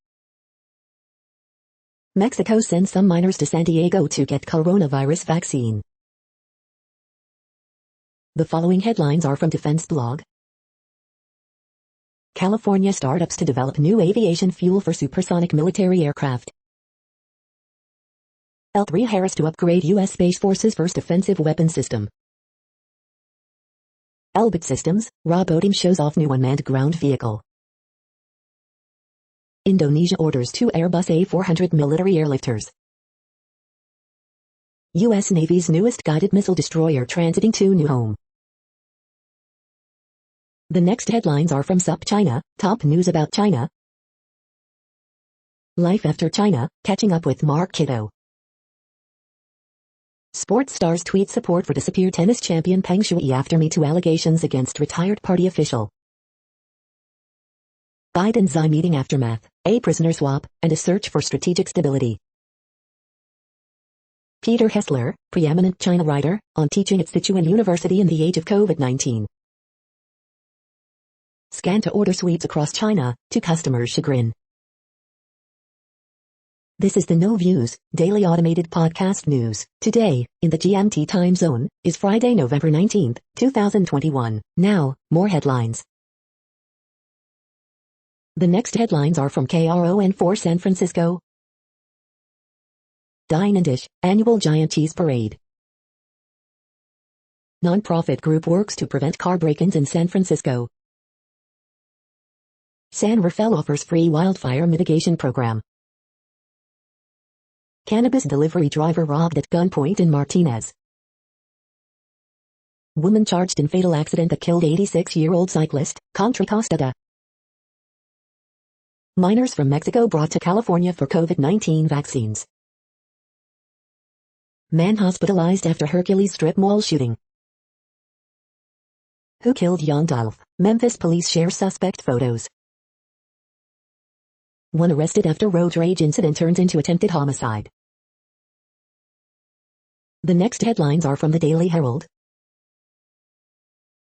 Mexico sends some minors to San Diego to get coronavirus vaccine. The following headlines are from Defense Blog. California startups to develop new aviation fuel for supersonic military aircraft. L3 Harris to upgrade U.S. Space Force's first offensive weapon system. Elbit Systems, Roboteam shows off new unmanned ground vehicle. Indonesia orders 2 Airbus A400 military airlifters. U.S. Navy's newest guided missile destroyer transiting to new home. The next headlines are from SupChina, top news about China. Life after China, catching up with Mark Kiddo. Sports stars tweet support for disappeared tennis champion Peng Shuai after Me Too allegations against retired party official. Biden-Xi meeting aftermath, a prisoner swap, and a search for strategic stability. Peter Hessler, preeminent China writer, on teaching at Sichuan University in the age of COVID-19. Scan-to-order sweeps across China, to customers' chagrin. This is the No Views, daily automated podcast news. Today, in the GMT time zone, is Friday, November 19, 2021. Now, more headlines. The next headlines are from KRON4 San Francisco. Dine and Dish, annual Giant Cheese Parade. Nonprofit group works to prevent car break-ins in San Francisco. San Rafael offers free wildfire mitigation program. Cannabis delivery driver robbed at gunpoint in Martinez. Woman charged in fatal accident that killed 86-year-old cyclist, Contra Costa. Minors from Mexico brought to California for COVID-19 vaccines. Man hospitalized after Hercules strip mall shooting. Who killed young Dolph? Memphis police share suspect photos. One arrested after road rage incident turns into attempted homicide. The next headlines are from the Daily Herald.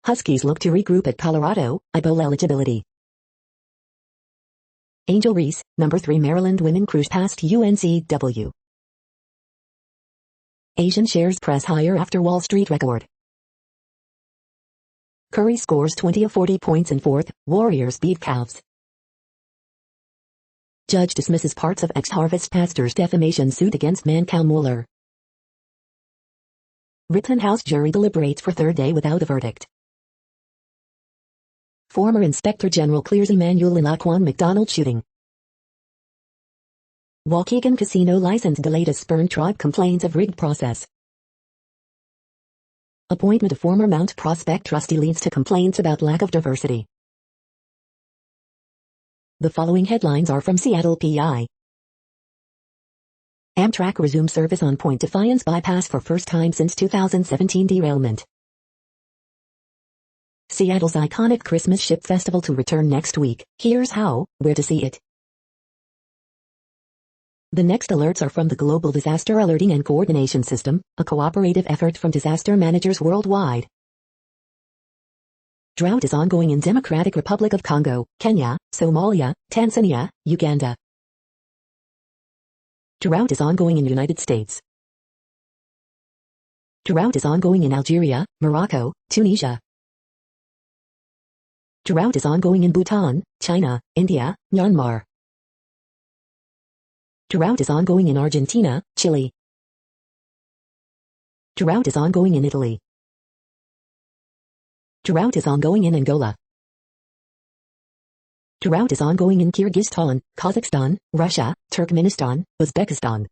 Huskies look to regroup at Colorado, bowl eligibility. Angel Reese, number 3 Maryland women cruise past UNCW. Asian shares press higher after Wall Street record. Curry scores 20 of 40 points in fourth, Warriors beat Cavs. Judge dismisses parts of ex-Harvest pastor's defamation suit against Mancow Mueller. Rittenhouse jury deliberates for third day without a verdict. Former Inspector General clears Emmanuel in Laquan McDonald shooting. Waukegan Casino license delayed as Spurn tribe complains of rigged process. Appointment of former Mount Prospect trustee leads to complaints about lack of diversity. The following headlines are from Seattle PI. Amtrak resumes service on Point Defiance bypass for first time since 2017 derailment. Seattle's iconic Christmas Ship Festival to return next week. Here's how, where to see it. The next alerts are from the Global Disaster Alerting and Coordination System, a cooperative effort from disaster managers worldwide. Drought is ongoing in Democratic Republic of Congo, Kenya, Somalia, Tanzania, Uganda. Drought is ongoing in United States. Drought is ongoing in Algeria, Morocco, Tunisia. Drought is ongoing in Bhutan, China, India, Myanmar. Drought is ongoing in Argentina, Chile. Drought is ongoing in Italy. Drought is ongoing in Angola. Drought is ongoing in Kyrgyzstan, Kazakhstan, Russia, Turkmenistan, Uzbekistan.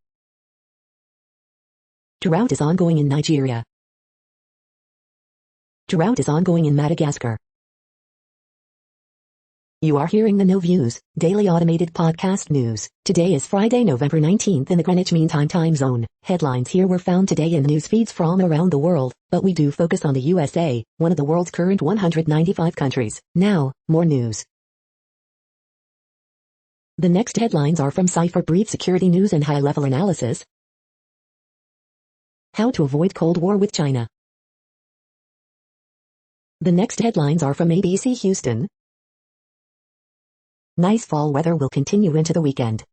Drought is ongoing in Nigeria. Drought is ongoing in Madagascar. You are hearing the No Views, daily automated podcast news. Today is Friday, November 19th in the Greenwich Mean Time zone. Headlines here were found today in news feeds from around the world, but we do focus on the USA, one of the world's current 195 countries. Now, more news. The next headlines are from Cypher Brief Security News and High-Level Analysis. How to avoid Cold War with China. The next headlines are from ABC Houston. Nice fall weather will continue into the weekend.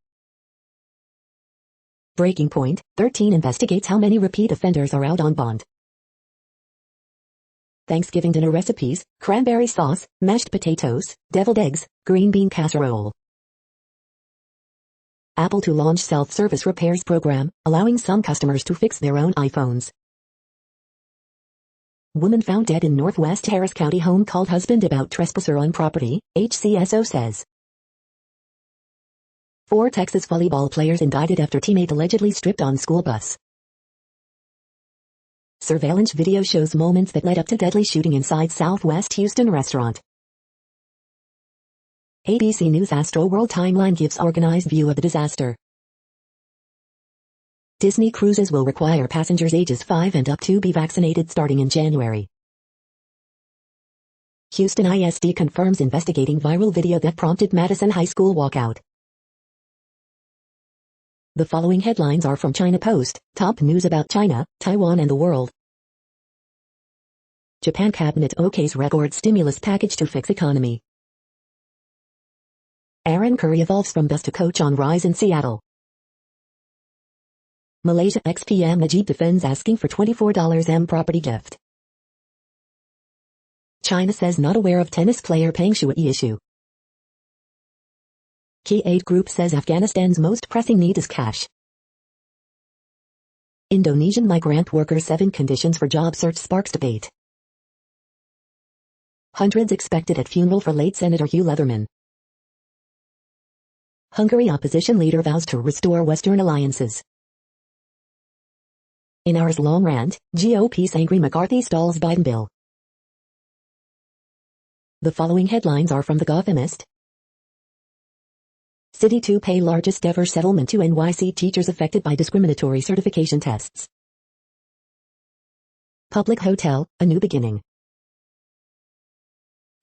Breaking Point, 13 investigates how many repeat offenders are out on bond. Thanksgiving dinner recipes, cranberry sauce, mashed potatoes, deviled eggs, green bean casserole. Apple to launch self-service repairs program, allowing some customers to fix their own iPhones. Woman found dead in Northwest Harris County home called husband about trespasser on property, HCSO says. 4 Texas volleyball players indicted after teammate allegedly stripped on school bus. Surveillance video shows moments that led up to deadly shooting inside Southwest Houston restaurant. ABC News Astroworld timeline gives organized view of the disaster. Disney cruises will require passengers ages 5 and up to be vaccinated starting in January. Houston ISD confirms investigating viral video that prompted Madison High School walkout. The following headlines are from China Post, top news about China, Taiwan and the world. Japan cabinet okays record stimulus package to fix economy. Aaron Curry evolves from best to coach on rise in Seattle. Malaysia ex-PM Najib defends asking for $24 property gift. China says not aware of tennis player Peng Shuai issue. Key aid group says Afghanistan's most pressing need is cash. Indonesian migrant workers 7 conditions for job search sparks debate. Hundreds expected at funeral for late Senator Hugh Leatherman. Hungary opposition leader vows to restore Western alliances. In hours-long rant, GOP's angry McCarthy stalls Biden bill. The following headlines are from The Gothamist. City to pay largest ever settlement to NYC teachers affected by discriminatory certification tests. Public hotel, a new beginning.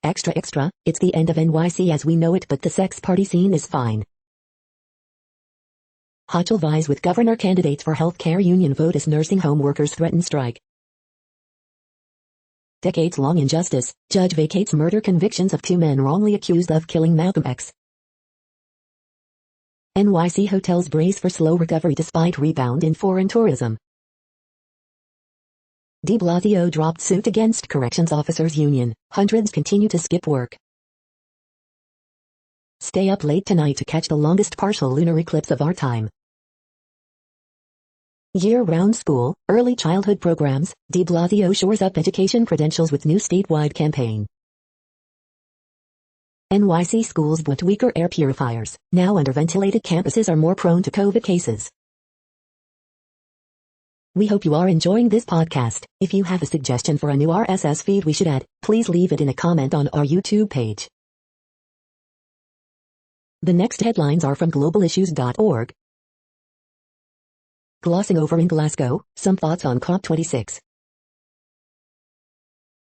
Extra extra, it's the end of NYC as we know it, but the sex party scene is fine. Hochul vies with governor candidates for healthcare union vote as nursing home workers threaten strike. Decades-long injustice, judge vacates murder convictions of 2 men wrongly accused of killing Malcolm X. NYC hotels brace for slow recovery despite rebound in foreign tourism. De Blasio dropped suit against corrections officers union, hundreds continue to skip work. Stay up late tonight to catch the longest partial lunar eclipse of our time. Year-round school, early childhood programs, de Blasio shores up education credentials with new statewide campaign. NYC schools but weaker air purifiers, now underventilated campuses are more prone to COVID cases. We hope you are enjoying this podcast. If you have a suggestion for a new RSS feed we should add, please leave it in a comment on our YouTube page. The next headlines are from globalissues.org. Glossing over in Glasgow, some thoughts on COP26.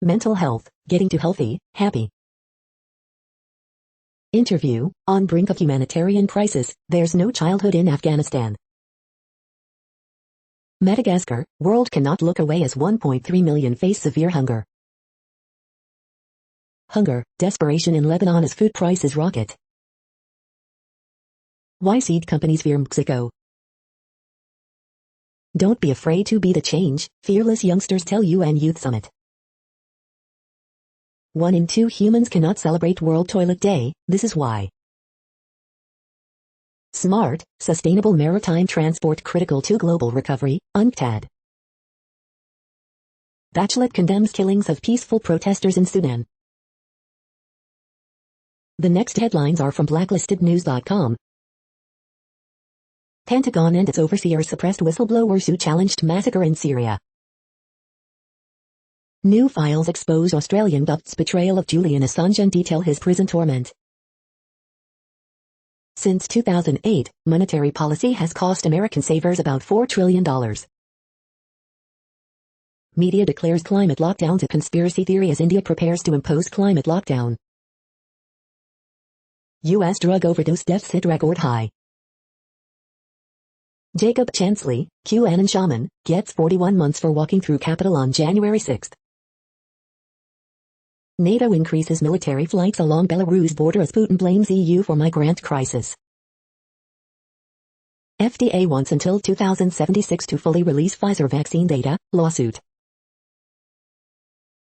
Mental health, getting to healthy, happy. Interview, on brink of humanitarian crisis, there's no childhood in Afghanistan. Madagascar, world cannot look away as 1.3 million face severe hunger. Hunger, desperation in Lebanon as food prices rocket. Why seed companies fear Mexico. Don't be afraid to be the change, fearless youngsters tell UN Youth Summit. 1 in 2 humans cannot celebrate World Toilet Day, this is why. Smart, sustainable maritime transport critical to global recovery, UNCTAD. Bachelet condemns killings of peaceful protesters in Sudan. The next headlines are from blacklistednews.com. Pentagon and its overseers suppressed whistleblowers who challenged massacre in Syria. New files expose Australian government's betrayal of Julian Assange and detail his prison torment. Since 2008, monetary policy has cost American savers about $4 trillion. Media declares climate lockdowns a conspiracy theory as India prepares to impose climate lockdown. U.S. drug overdose deaths hit record high. Jacob Chansley, QAnon shaman, gets 41 months for walking through Capitol on January 6. NATO increases military flights along Belarus border as Putin blames EU for migrant crisis. FDA wants until 2076 to fully release Pfizer vaccine data, lawsuit.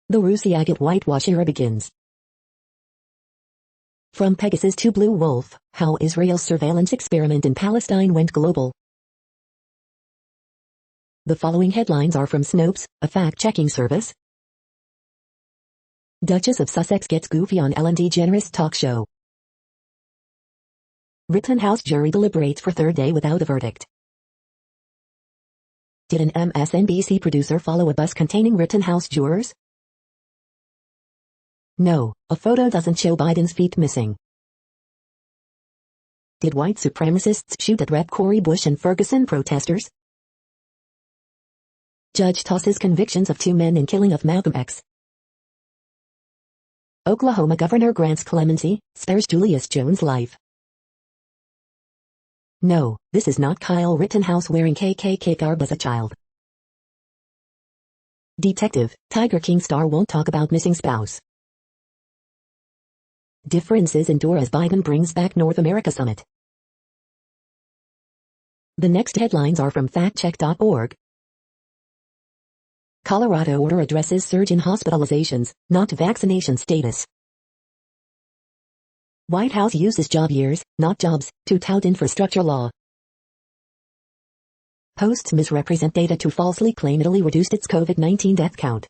The Rusi agate whitewash era begins. From Pegasus to Blue Wolf, how Israel's surveillance experiment in Palestine went global. The following headlines are from Snopes, a fact-checking service. Duchess of Sussex gets goofy on Ellen DeGeneres talk show. Rittenhouse jury deliberates for third day without a verdict. Did an MSNBC producer follow a bus containing Rittenhouse jurors? No, a photo doesn't show Biden's feet missing. Did white supremacists shoot at Rep. Cori Bush and Ferguson protesters? Judge tosses convictions of 2 men in killing of Malcolm X. Oklahoma governor grants clemency, spares Julius Jones' life. No, this is not Kyle Rittenhouse wearing KKK garb as a child. Detective, Tiger King star won't talk about missing spouse. Differences endure as Biden brings back North America summit. The next headlines are from factcheck.org. Colorado order addresses surge in hospitalizations, not vaccination status. White House uses job years, not jobs, to tout infrastructure law. Posts misrepresent data to falsely claim Italy reduced its COVID-19 death count.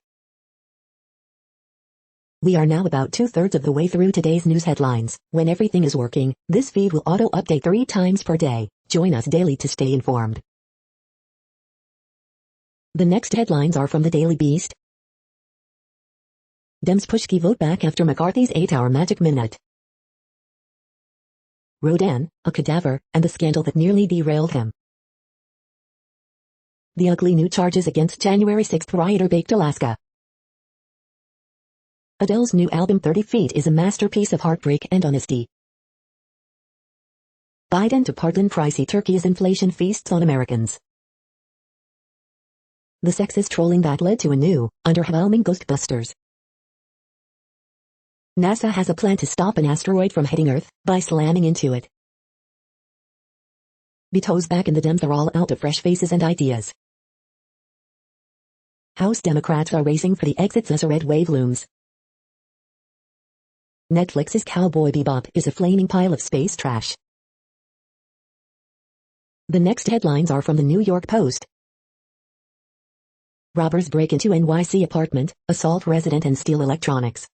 We are now about 2/3 of the way through today's news headlines. When everything is working, this feed will auto-update 3 times per day. Join us daily to stay informed. The next headlines are from the Daily Beast. Dems push key vote back after McCarthy's 8-hour magic minute. Rodan, a cadaver, and the scandal that nearly derailed him. The ugly new charges against January 6 rioter baked Alaska. Adele's new album 30 Feet is a masterpiece of heartbreak and honesty. Biden to pardon pricey turkey as inflation feasts on Americans. The sexist trolling that led to a new, underwhelming Ghostbusters. NASA has a plan to stop an asteroid from hitting Earth by slamming into it. Beto's back and the Dems are all out of fresh faces and ideas. House Democrats are racing for the exits as a red wave looms. Netflix's Cowboy Bebop is a flaming pile of space trash. The next headlines are from the New York Post. Robbers break into NYC apartment, assault resident and steal electronics.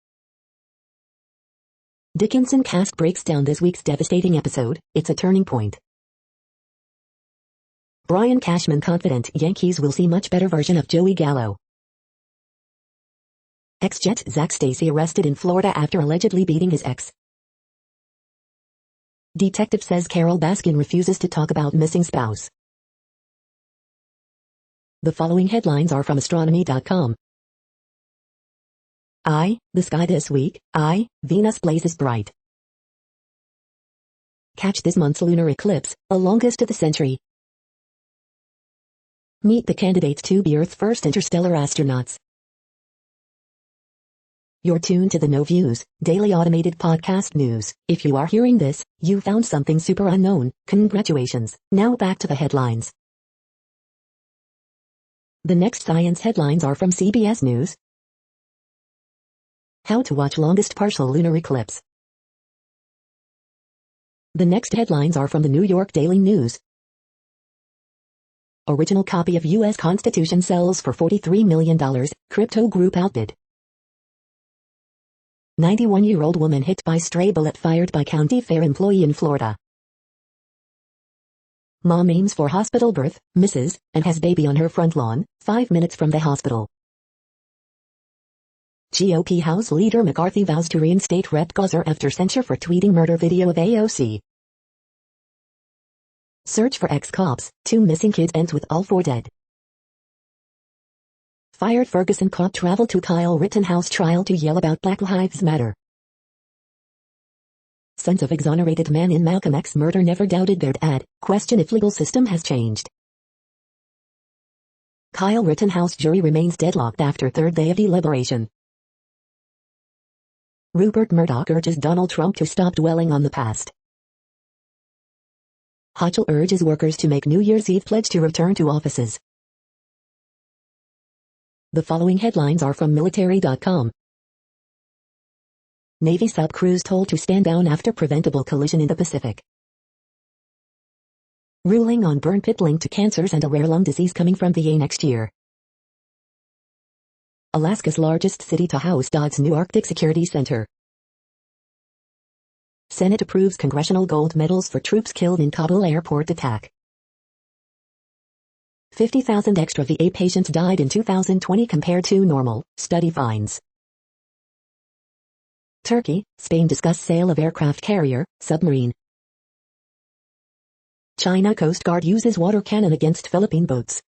Dickinson cast breaks down this week's devastating episode, It's a Turning Point. Brian Cashman confident Yankees will see much better version of Joey Gallo. Ex-Jet Zach Stacy arrested in Florida after allegedly beating his ex. Detective says Carol Baskin refuses to talk about missing spouse. The following headlines are from astronomy.com. The sky this week, Venus blazes bright. Catch this month's lunar eclipse, the longest of the century. Meet the candidates to be Earth's first interstellar astronauts. You're tuned to the No Views, daily automated podcast news. If you are hearing this, you found something super unknown. Congratulations. Now back to the headlines. The next science headlines are from CBS News. How to watch longest partial lunar eclipse. The next headlines are from the New York Daily News. Original copy of U.S. Constitution sells for $43 million, crypto group outbid. 91-year-old woman hit by stray bullet fired by county fair employee in Florida. Mom aims for hospital birth, misses, and has baby on her front lawn, 5 minutes from the hospital. GOP House Leader McCarthy vows to reinstate Rep. Gosar after censure for tweeting murder video of AOC. Search for ex-cops, 2 missing kids ends with all 4 dead. Fired Ferguson cop traveled to Kyle Rittenhouse trial to yell about Black Lives Matter. Sons of exonerated man in Malcolm X murder never doubted their dad, question if legal system has changed. Kyle Rittenhouse jury remains deadlocked after third day of deliberation. Rupert Murdoch urges Donald Trump to stop dwelling on the past. Hochul urges workers to make New Year's Eve pledge to return to offices. The following headlines are from military.com. Navy sub crews told to stand down after preventable collision in the Pacific. Ruling on burn pit linked to cancers and a rare lung disease coming from VA next year. Alaska's largest city to house DOD's new Arctic Security Center. Senate approves congressional gold medals for troops killed in Kabul airport attack. 50,000 extra VA patients died in 2020 compared to normal, study finds. Turkey, Spain discuss sale of aircraft carrier, submarine. China Coast Guard uses water cannon against Philippine boats.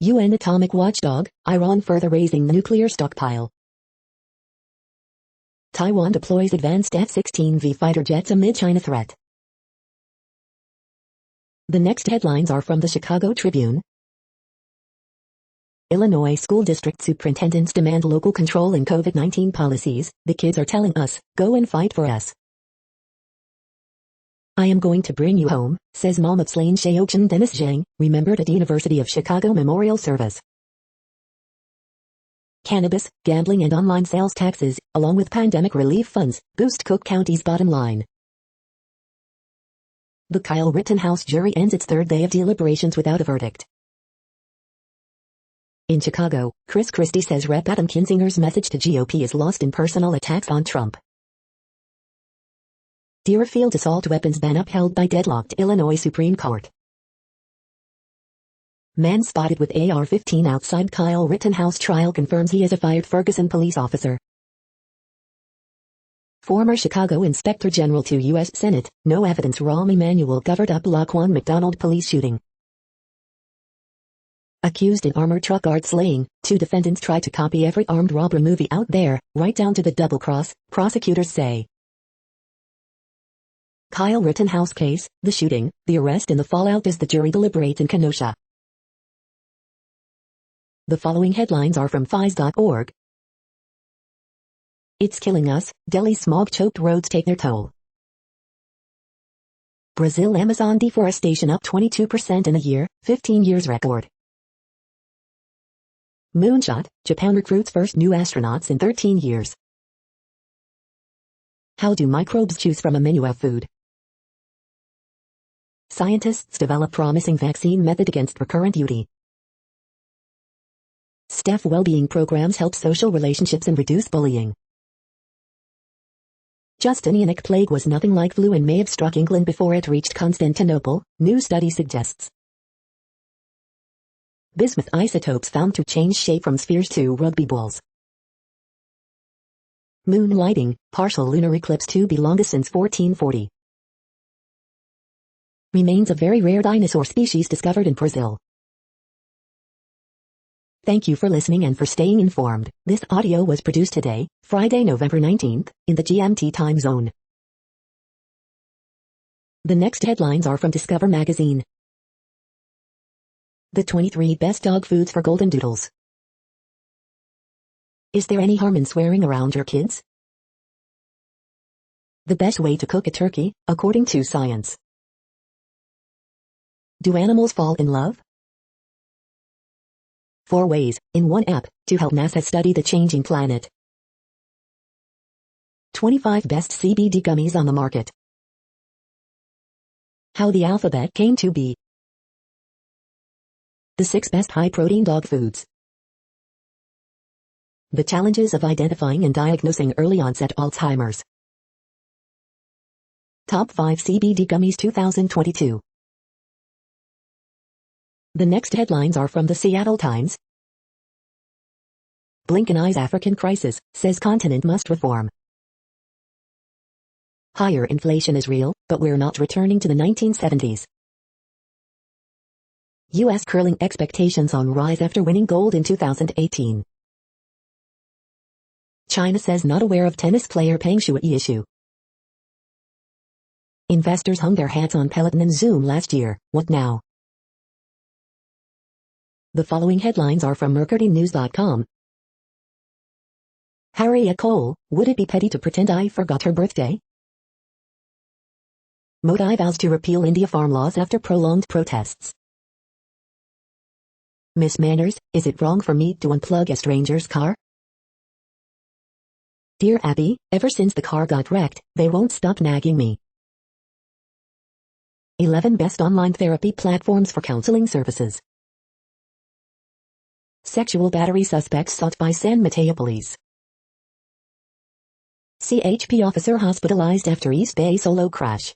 UN atomic watchdog, Iran further raising the nuclear stockpile. Taiwan deploys advanced F-16V fighter jets amid China threat. The next headlines are from the Chicago Tribune. Illinois school district superintendents demand local control in COVID-19 policies. The kids are telling us, go and fight for us. I am going to bring you home, says mom of slain Sheochen Dennis Zhang, remembered at University of Chicago Memorial Service. Cannabis, gambling and online sales taxes, along with pandemic relief funds, boost Cook County's bottom line. The Kyle Rittenhouse jury ends its third day of deliberations without a verdict. In Chicago, Chris Christie says Rep. Adam Kinzinger's message to GOP is lost in personal attacks on Trump. Deerfield assault weapons ban upheld by deadlocked Illinois Supreme Court. Man spotted with AR-15 outside Kyle Rittenhouse trial confirms he is a fired Ferguson police officer. Former Chicago Inspector General to U.S. Senate, no evidence Rahm Emanuel covered up Laquan McDonald police shooting. Accused in armored truck guard slaying, two defendants tried to copy every armed robbery movie out there, right down to the double cross, prosecutors say. Kyle Rittenhouse case, the shooting, the arrest and the fallout as the jury deliberates in Kenosha. The following headlines are from FIS.org. It's killing us, Delhi's smog-choked roads take their toll. Brazil Amazon deforestation up 22% in a year, 15 years record. Moonshot, Japan recruits first new astronauts in 13 years. How do microbes choose from a menu of food? Scientists develop promising vaccine method against recurrent UTI. Staff well-being programs help social relationships and reduce bullying. Justinianic plague was nothing like flu and may have struck England before it reached Constantinople, new study suggests. Bismuth isotopes found to change shape from spheres to rugby balls. Moonlighting, partial lunar eclipse to be longest since 1440. Remains of very rare dinosaur species discovered in Brazil. Thank you for listening and for staying informed. This audio was produced today, Friday, November 19th, in the GMT time zone. The next headlines are from Discover magazine. The 23 best dog foods for golden doodles. Is there any harm in swearing around your kids? The best way to cook a turkey, according to science. Do animals fall in love? 4 ways, in one app, to help NASA study the changing planet. 25 best CBD gummies on the market. How the alphabet came to be. The 6 best high-protein dog foods. The challenges of identifying and diagnosing early-onset Alzheimer's. Top 5 CBD gummies 2022. The next headlines are from the Seattle Times. Blinken eyes African crisis, says continent must reform. Higher inflation is real, but we're not returning to the 1970s. U.S. curling expectations on rise after winning gold in 2018. China says not aware of tennis player Peng Shuai issue. Investors hung their hats on Peloton and Zoom last year. What now? The following headlines are from MercuryNews.com. Harriet Cole, would it be petty to pretend I forgot her birthday? Modi vows to repeal India farm laws after prolonged protests. Miss Manners, is it wrong for me to unplug a stranger's car? Dear Abby, ever since the car got wrecked, they won't stop nagging me. 11 best online therapy platforms for counseling services. Sexual battery suspects sought by San Mateo police. CHP officer hospitalized after East Bay solo crash.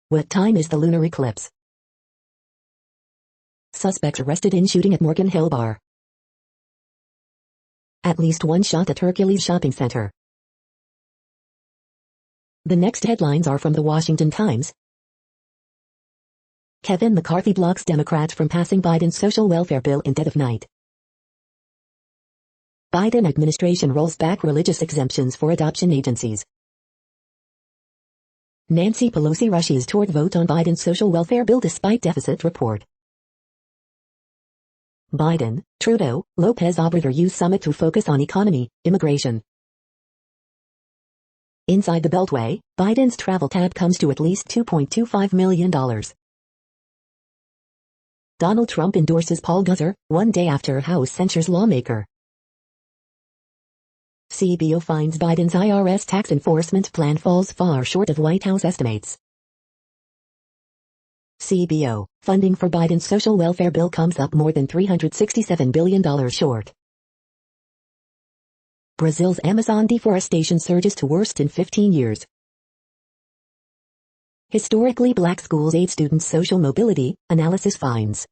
What time is the lunar eclipse? Suspects arrested in shooting at Morgan Hill Bar. At least one shot at Hercules Shopping Center. The next headlines are from the Washington Times. Kevin McCarthy blocks Democrats from passing Biden's social welfare bill in dead of night. Biden administration rolls back religious exemptions for adoption agencies. Nancy Pelosi rushes toward vote on Biden's social welfare bill despite deficit report. Biden, Trudeau, Lopez Obrador use summit to focus on economy, immigration. Inside the Beltway, Biden's travel tab comes to at least $2.25 million. Donald Trump endorses Paul Gosar, 1 day after House censures lawmaker. CBO finds Biden's IRS tax enforcement plan falls far short of White House estimates. CBO, funding for Biden's social welfare bill comes up more than $367 billion short. Brazil's Amazon deforestation surges to worst in 15 years. Historically black schools aid students' social mobility, analysis finds.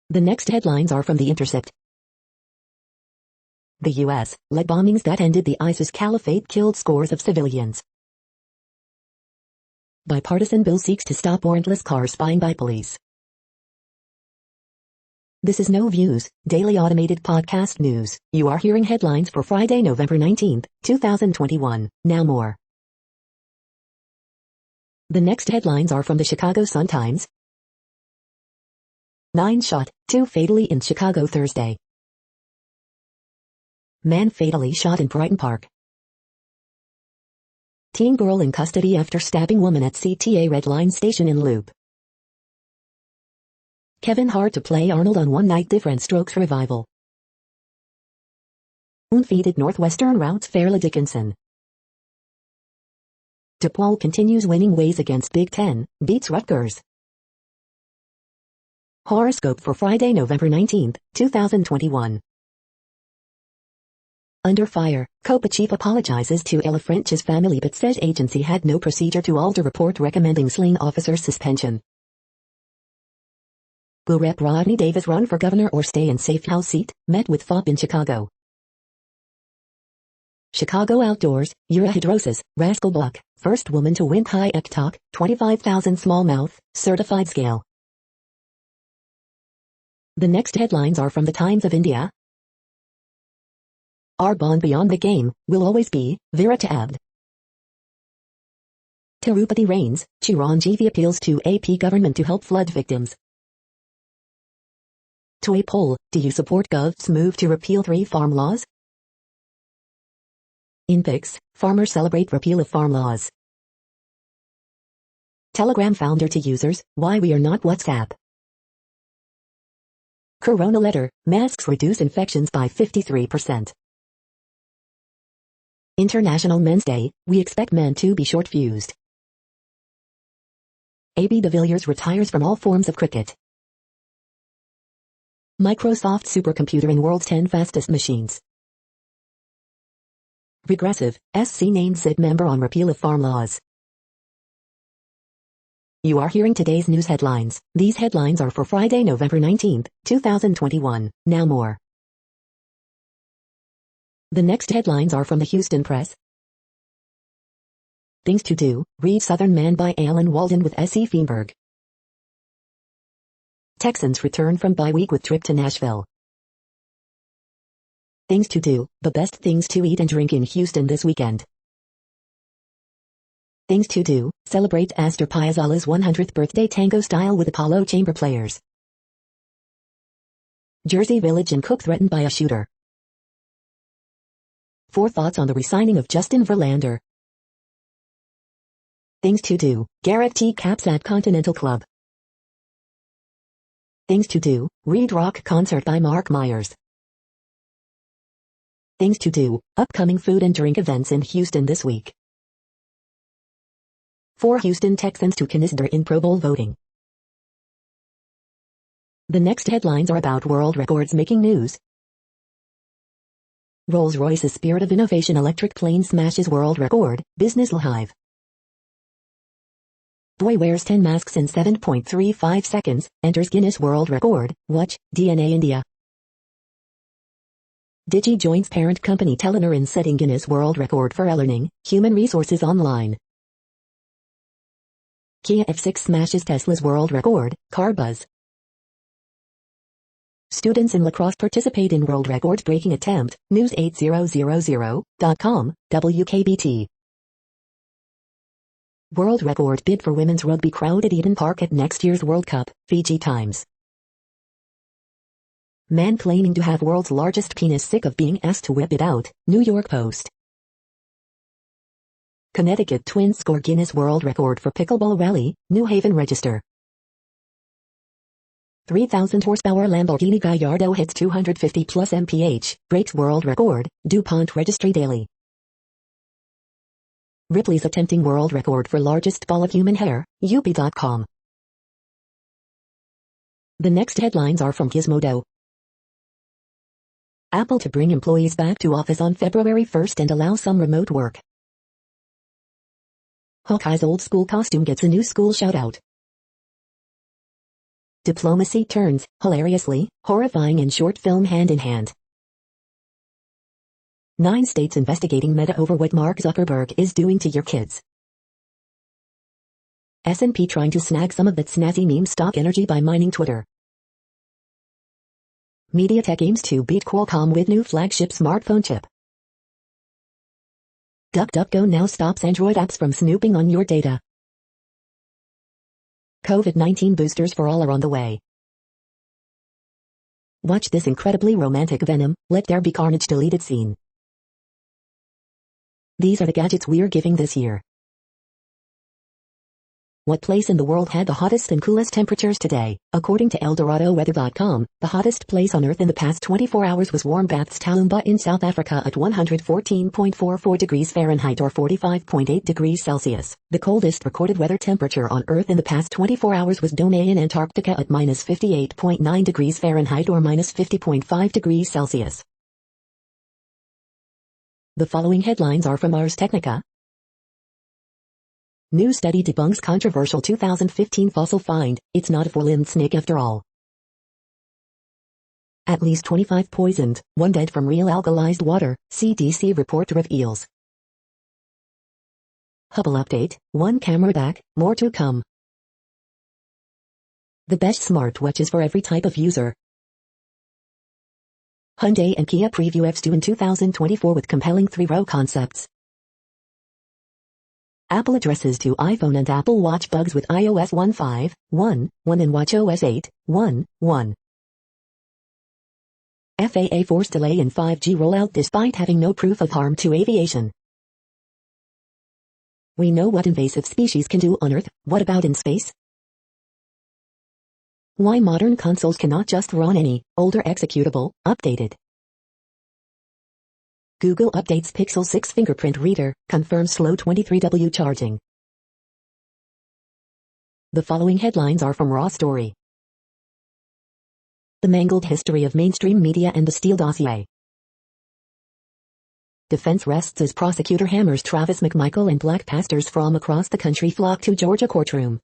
The next headlines are from The Intercept. The U.S. led bombings that ended the ISIS caliphate killed scores of civilians. Bipartisan bill seeks to stop warrantless car spying by police. This is No Views, daily automated podcast news. You are hearing headlines for Friday, November 19, 2021. Now more. The next headlines are from the Chicago Sun-Times. 9 shot, 2 fatally in Chicago Thursday. Man fatally shot in Brighton Park. Teen girl in custody after stabbing woman at CTA Red Line station in Loop. Kevin Hart to play Arnold on One Night Different Strokes revival. Undefeated Northwestern routes Fairleigh Dickinson. DePaul continues winning ways against Big Ten, beats Rutgers. Horoscope for Friday, November 19, 2021. Under fire, COPA chief apologizes to Ella French's family but says agency had no procedure to alter report recommending slain officer suspension. Will Rep. Rodney Davis run for governor or stay in safe House seat? Met with FOP in Chicago. Chicago Outdoors, Urohydrosis, Rascal Buck, first woman to win high ECTOC, 25,000 smallmouth, certified scale. The next headlines are from the Times of India. Our bond beyond the game will always be Virata Abd. Tirupati rains, Chiranjeevi appeals to AP government to help flood victims. To a poll, do you support Gov's move to repeal 3 farm laws? In pics, farmers celebrate repeal of farm laws. Telegram founder to users, why we are not WhatsApp. Corona letter, masks reduce infections by 53%. International Men's Day, we expect men to be short-fused. AB de Villiers retires from all forms of cricket. Microsoft supercomputer in world's 10 fastest machines. Regressive, SC named SID member on repeal of farm laws. You are hearing today's news headlines. These headlines are for Friday, November 19, 2021. Now more. The next headlines are from the Houston Press. Things to Do, read Southern Man by Alan Walden with S.E. Feinberg. Texans return from bye week with trip to Nashville. Things to do, the best things to eat and drink in Houston this weekend. Things to do, celebrate Astor Piazzolla's 100th birthday tango style with Apollo Chamber players. Jersey Village and Cook threatened by a shooter. 4 thoughts on the resigning of Justin Verlander. Things to do, Garrett T. Caps at Continental Club. Things to do, Reed Rock concert by Mark Myers. Things to do, upcoming food and drink events in Houston this week. 4 Houston Texans to consider in Pro Bowl voting. The next headlines are about world records making news. Rolls-Royce's Spirit of Innovation electric plane smashes world record, Business Live. Boy wears 10 masks in 7.35 seconds, enters Guinness World Record, watch, DNA India. Digi joins parent company Telenor in setting Guinness World Record for e-learning, Human Resources Online. Kia F6 smashes Tesla's world record, car buzz. Students in lacrosse participate in world record-breaking attempt, news8000.com, WKBT. World record bid for women's rugby crowd at Eden Park at next year's World Cup, Fiji Times. Man claiming to have world's largest penis sick of being asked to whip it out, New York Post. Connecticut twins score Guinness World Record for pickleball rally, New Haven Register. 3,000 horsepower Lamborghini Gallardo hits 250 plus mph, breaks world record, DuPont Registry Daily. Ripley's attempting world record for largest ball of human hair, UP.com. The next headlines are from Gizmodo. Apple to bring employees back to office on February 1st and allow some remote work. Hawkeye's old school costume gets a new school shout-out. Diplomacy turns, hilariously, horrifying in short film Hand in Hand. 9 states investigating Meta over what Mark Zuckerberg is doing to your kids. S&P trying to snag some of that snazzy meme stock energy by mining Twitter. MediaTek aims to beat Qualcomm with new flagship smartphone chip. DuckDuckGo now stops Android apps from snooping on your data. COVID-19 boosters for all are on the way. Watch this incredibly romantic Venom, Let There Be Carnage deleted scene. These are the gadgets we're giving this year. What place in the world had the hottest and coolest temperatures today? According to ElDoradoWeather.com, the hottest place on Earth in the past 24 hours was Warm Baths Toowoomba in South Africa at 114.44 degrees Fahrenheit or 45.8 degrees Celsius. The coldest recorded weather temperature on Earth in the past 24 hours was Dome in Antarctica at minus 58.9 degrees Fahrenheit or minus 50.5 degrees Celsius. The following headlines are from Ars Technica. New study debunks controversial 2015 fossil find, it's not a 4-limbed snake after all. At least 25 poisoned, 1 dead from real alkalized water, CDC report reveals. Hubble update, 1 camera back, more to come. The best smartwatches for every type of user. Hyundai and Kia preview F2 in 2024 with compelling 3-row concepts. Apple addresses to iPhone and Apple Watch bugs with iOS 1.5.1.1 and watchOS 8.1.1. FAA forced delay in 5G rollout despite having no proof of harm to aviation. We know what invasive species can do on Earth, what about in space? Why modern consoles cannot just run any older executable, updated. Google updates Pixel 6 fingerprint reader, confirms slow 23W charging. The following headlines are from Raw Story. The mangled history of mainstream media and the Steele dossier. Defense rests as prosecutor hammers Travis McMichael and black pastors from across the country flock to Georgia courtroom.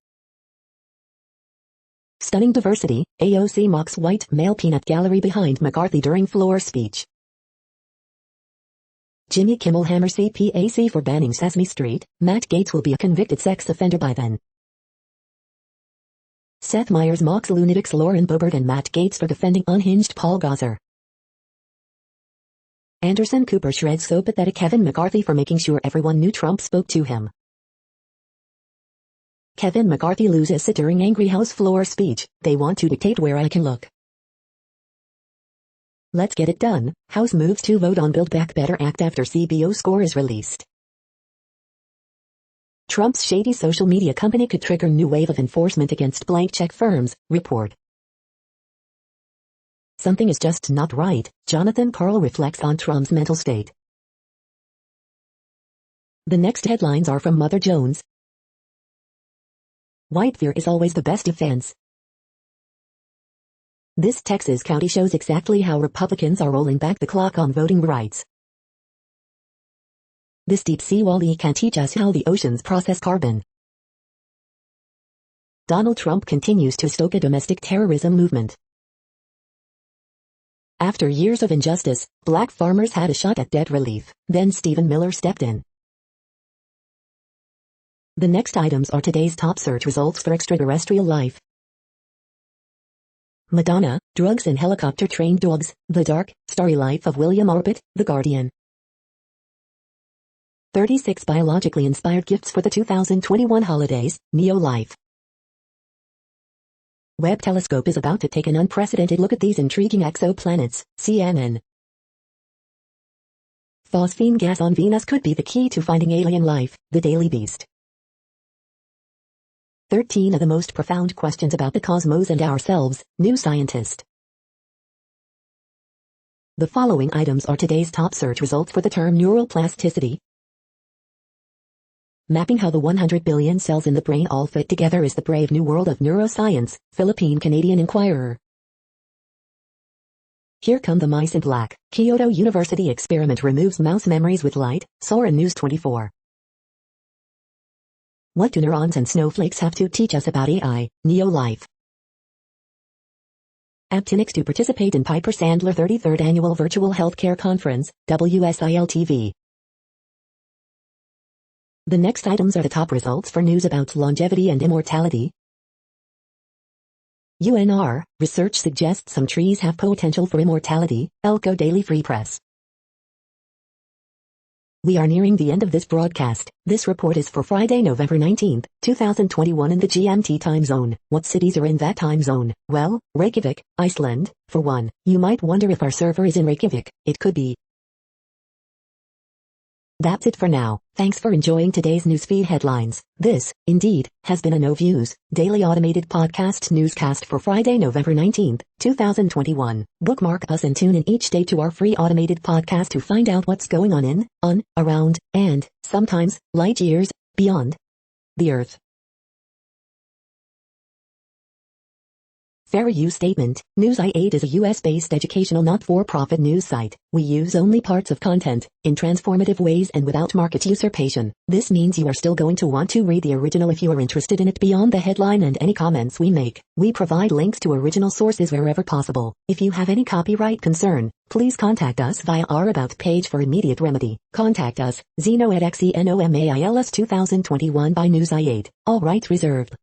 Stunning diversity, AOC mocks white male peanut gallery behind McCarthy during floor speech. Jimmy Kimmel hammers CPAC for banning Sesame Street, Matt Gaetz will be a convicted sex offender by then. Seth Meyers mocks lunatics Lauren Boebert and Matt Gaetz for defending unhinged Paul Gauser. Anderson Cooper shreds so pathetic Kevin McCarthy for making sure everyone knew Trump spoke to him. Kevin McCarthy loses it during angry House floor speech. They want to dictate where I can look. Let's get it done. House moves to vote on Build Back Better Act after CBO score is released. Trump's shady social media company could trigger new wave of enforcement against blank check firms, report. Something is just not right. Jonathan Karl reflects on Trump's mental state. The next headlines are from Mother Jones. White fear is always the best defense. This Texas county shows exactly how Republicans are rolling back the clock on voting rights. This deep sea wall can teach us how the oceans process carbon. Donald Trump continues to stoke a domestic terrorism movement. After years of injustice, black farmers had a shot at debt relief, then Stephen Miller stepped in. The next items are today's top search results for extraterrestrial life. Madonna, drugs and helicopter-trained dogs, the dark, starry life of William Orbit, The Guardian. 36 biologically inspired gifts for the 2021 holidays, Neo Life. Webb telescope is about to take an unprecedented look at these intriguing exoplanets, CNN. Phosphine gas on Venus could be the key to finding alien life, The Daily Beast. 13 of the most profound questions about the cosmos and ourselves, New Scientist. The following items are today's top search results for the term neural plasticity. Mapping how the 100 billion cells in the brain all fit together is the brave new world of neuroscience, Philippine-Canadian Inquirer. Here come the mice in black. Kyoto University experiment removes mouse memories with light, Soren News 24. What do neurons and snowflakes have to teach us about AI, Neo Life? Aptinics to participate in Piper Sandler 33rd Annual Virtual Healthcare Conference, WSIL-TV. The next items are the top results for news about longevity and immortality. UNR, research suggests some trees have potential for immortality, Elko Daily Free Press. We are nearing the end of this broadcast. This report is for Friday, November 19, 2021 in the GMT time zone. What cities are in that time zone? Well, Reykjavik, Iceland, for one. You might wonder if our server is in Reykjavik. It could be. That's it for now. Thanks for enjoying today's newsfeed headlines. This, indeed, has been a No Views, daily automated podcast newscast for Friday, November 19, 2021. Bookmark us and tune in each day to our free automated podcast to find out what's going on, around, and, sometimes, light years, beyond the Earth. Fair use statement. Newsite is a US-based educational not-for-profit news site. We use only parts of content, in transformative ways and without market usurpation. This means you are still going to want to read the original if you are interested in it beyond the headline and any comments we make. We provide links to original sources wherever possible. If you have any copyright concern, please contact us via our About page for immediate remedy. Contact us, Zeno at XENOMAILS 2021 by Newsite. All rights reserved.